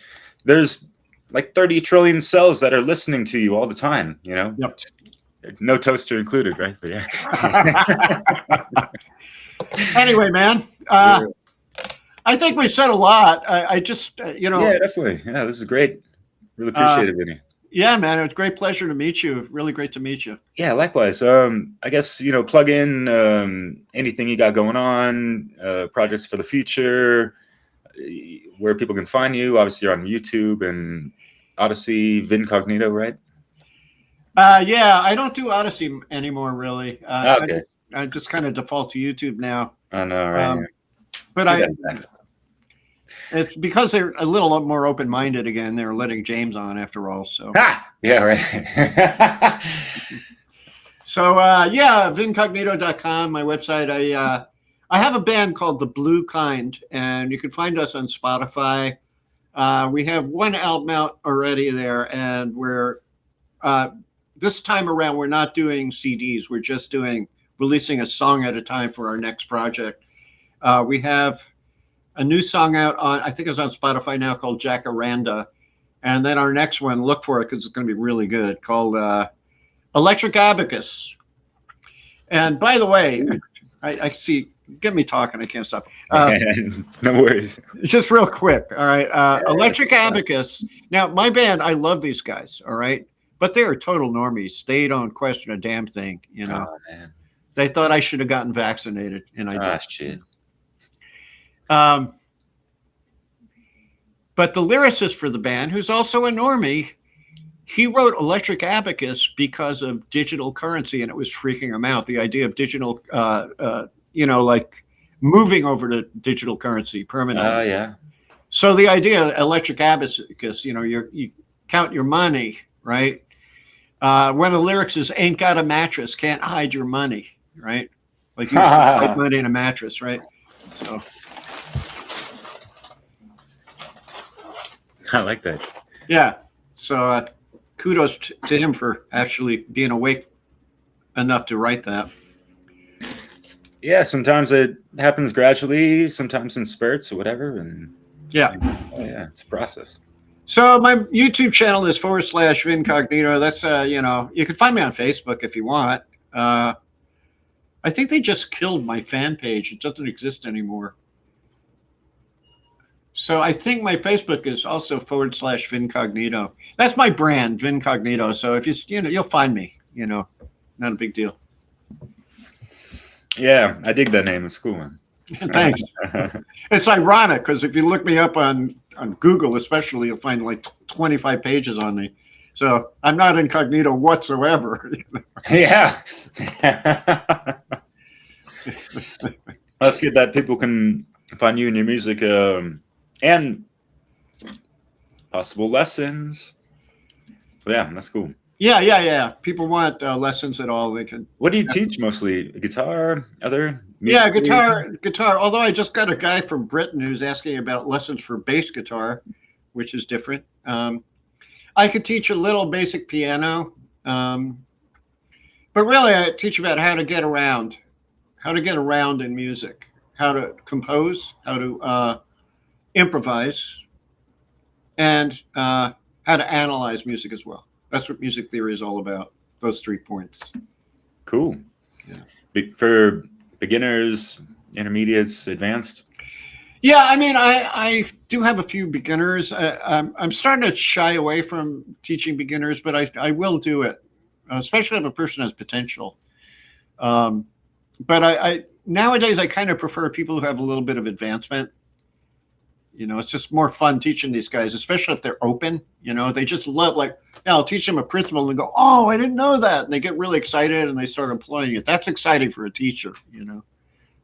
There's like 30 trillion cells that are listening to you all the time, Yep. No toaster included, right? But yeah. Anyway, man, I think we said a lot. I just, Yeah, definitely. Yeah, this is great. Really appreciate it, Vinnie. Yeah, man, it was a great pleasure to meet you. Really great to meet you. Yeah, likewise. I guess, plug in anything you got going on, projects for the future, where people can find you. Obviously, you're on YouTube and Odyssey, VinCognito, right? Yeah, I don't do Odyssey anymore, really. Okay. I just kind of default to YouTube now. I know, right? But it's because they're a little more open-minded again. They're letting James on after all. So yeah, right. So VinCognito.com, my website. I have a band called The Blue Kind, and you can find us on Spotify. We have one album out already there, and we're this time around we're not doing CDs. We're just releasing a song at a time for our next project. We have a new song out I think it's on Spotify now, called Jacaranda. And then our next one, look for it because it's going to be really good, called Electric Abacus. And by the way, I see, get me talking, I can't stop. No worries. Just real quick, all right. Electric Abacus. Now, my band, I love these guys, all right? But they are total normies. They don't question a damn thing, Oh, man. They thought I should have gotten vaccinated, and I did. Shit. But the lyricist for the band, who's also a normie, he wrote Electric Abacus because of digital currency, and it was freaking him out. The idea of digital, like moving over to digital currency permanently. Oh, yeah. So the idea, Electric Abacus, you count your money, right? One of the lyrics is, ain't got a mattress, can't hide your money, right? Like you hide money in a mattress, right? So I like that. yeah. So kudos to him for actually being awake enough to write that. Yeah, sometimes it happens gradually, sometimes in spurts or whatever, and yeah, it's a process. So my YouTube channel is /VinCognito. That's you can find me on Facebook if you want. I think they just killed my fan page. It doesn't exist anymore. So I think my Facebook is also /VinCognito. That's my brand, VinCognito. So if you'll find me. Not a big deal. Yeah, I dig that name. It's cool, man. Thanks. It's ironic because if you look me up on Google, especially, you'll find like 25 pages on me. So I'm not incognito whatsoever. Yeah. That's good that people can find you and your music and possible lessons. So yeah, that's cool. Yeah. People want lessons at all. They can. What do you teach mostly? Guitar? Other? Yeah, guitar. Although I just got a guy from Britain who's asking about lessons for bass guitar, which is different. I could teach a little basic piano, but really I teach about how to get around in music, how to compose, how to improvise, and how to analyze music as well. That's what music theory is all about. Those 3 points. Cool. Yeah. For beginners, intermediates, advanced? Yeah, I mean, I do have a few beginners. I'm starting to shy away from teaching beginners, but I will do it, especially if a person has potential. But I nowadays I kind of prefer people who have a little bit of advancement. It's just more fun teaching these guys, especially if they're open. They just love, like, I'll teach them a principle and go, oh, I didn't know that. And they get really excited and they start employing it. That's exciting for a teacher,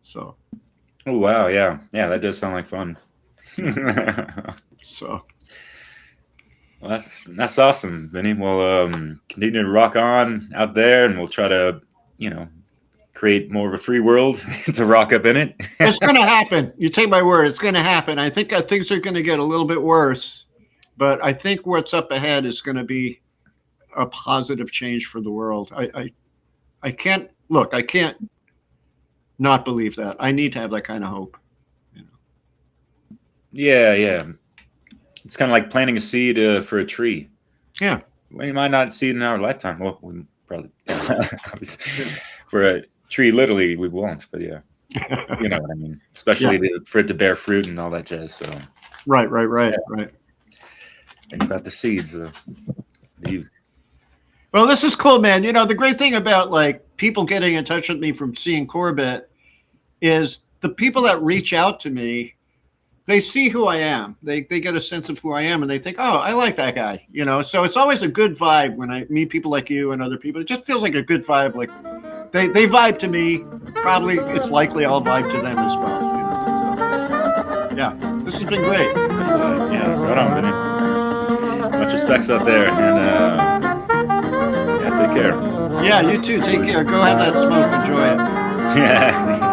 so. Oh, wow. Yeah. Yeah. That does sound like fun. So. Well, that's awesome, Vinny. We'll continue to rock on out there and we'll try to, create more of a free world to rock up in it. It's going to happen. You take my word. It's going to happen. I think things are going to get a little bit worse, but I think what's up ahead is going to be a positive change for the world. I can't not believe that. I need to have that kind of hope. Yeah. It's kind of like planting a seed for a tree. Yeah. We might not see it in our lifetime. Well, we probably for a tree, literally, we won't. But yeah, you know what I mean. Especially for it to bear fruit and all that jazz. So right. Think about the seeds. The youth. Well, this is cool, man. The great thing about like people getting in touch with me from seeing Corbett is the people that reach out to me, they see who I am. They get a sense of who I am and they think, oh, I like that guy. So it's always a good vibe when I meet people like you and other people. It just feels like a good vibe. Like they vibe to me. Probably it's likely I'll vibe to them as well. So, yeah, this has been great. Yeah, right on, Vinny. Much respects out there. And take care. Yeah, you too. Take care. Go have that smoke. Enjoy it. Yeah.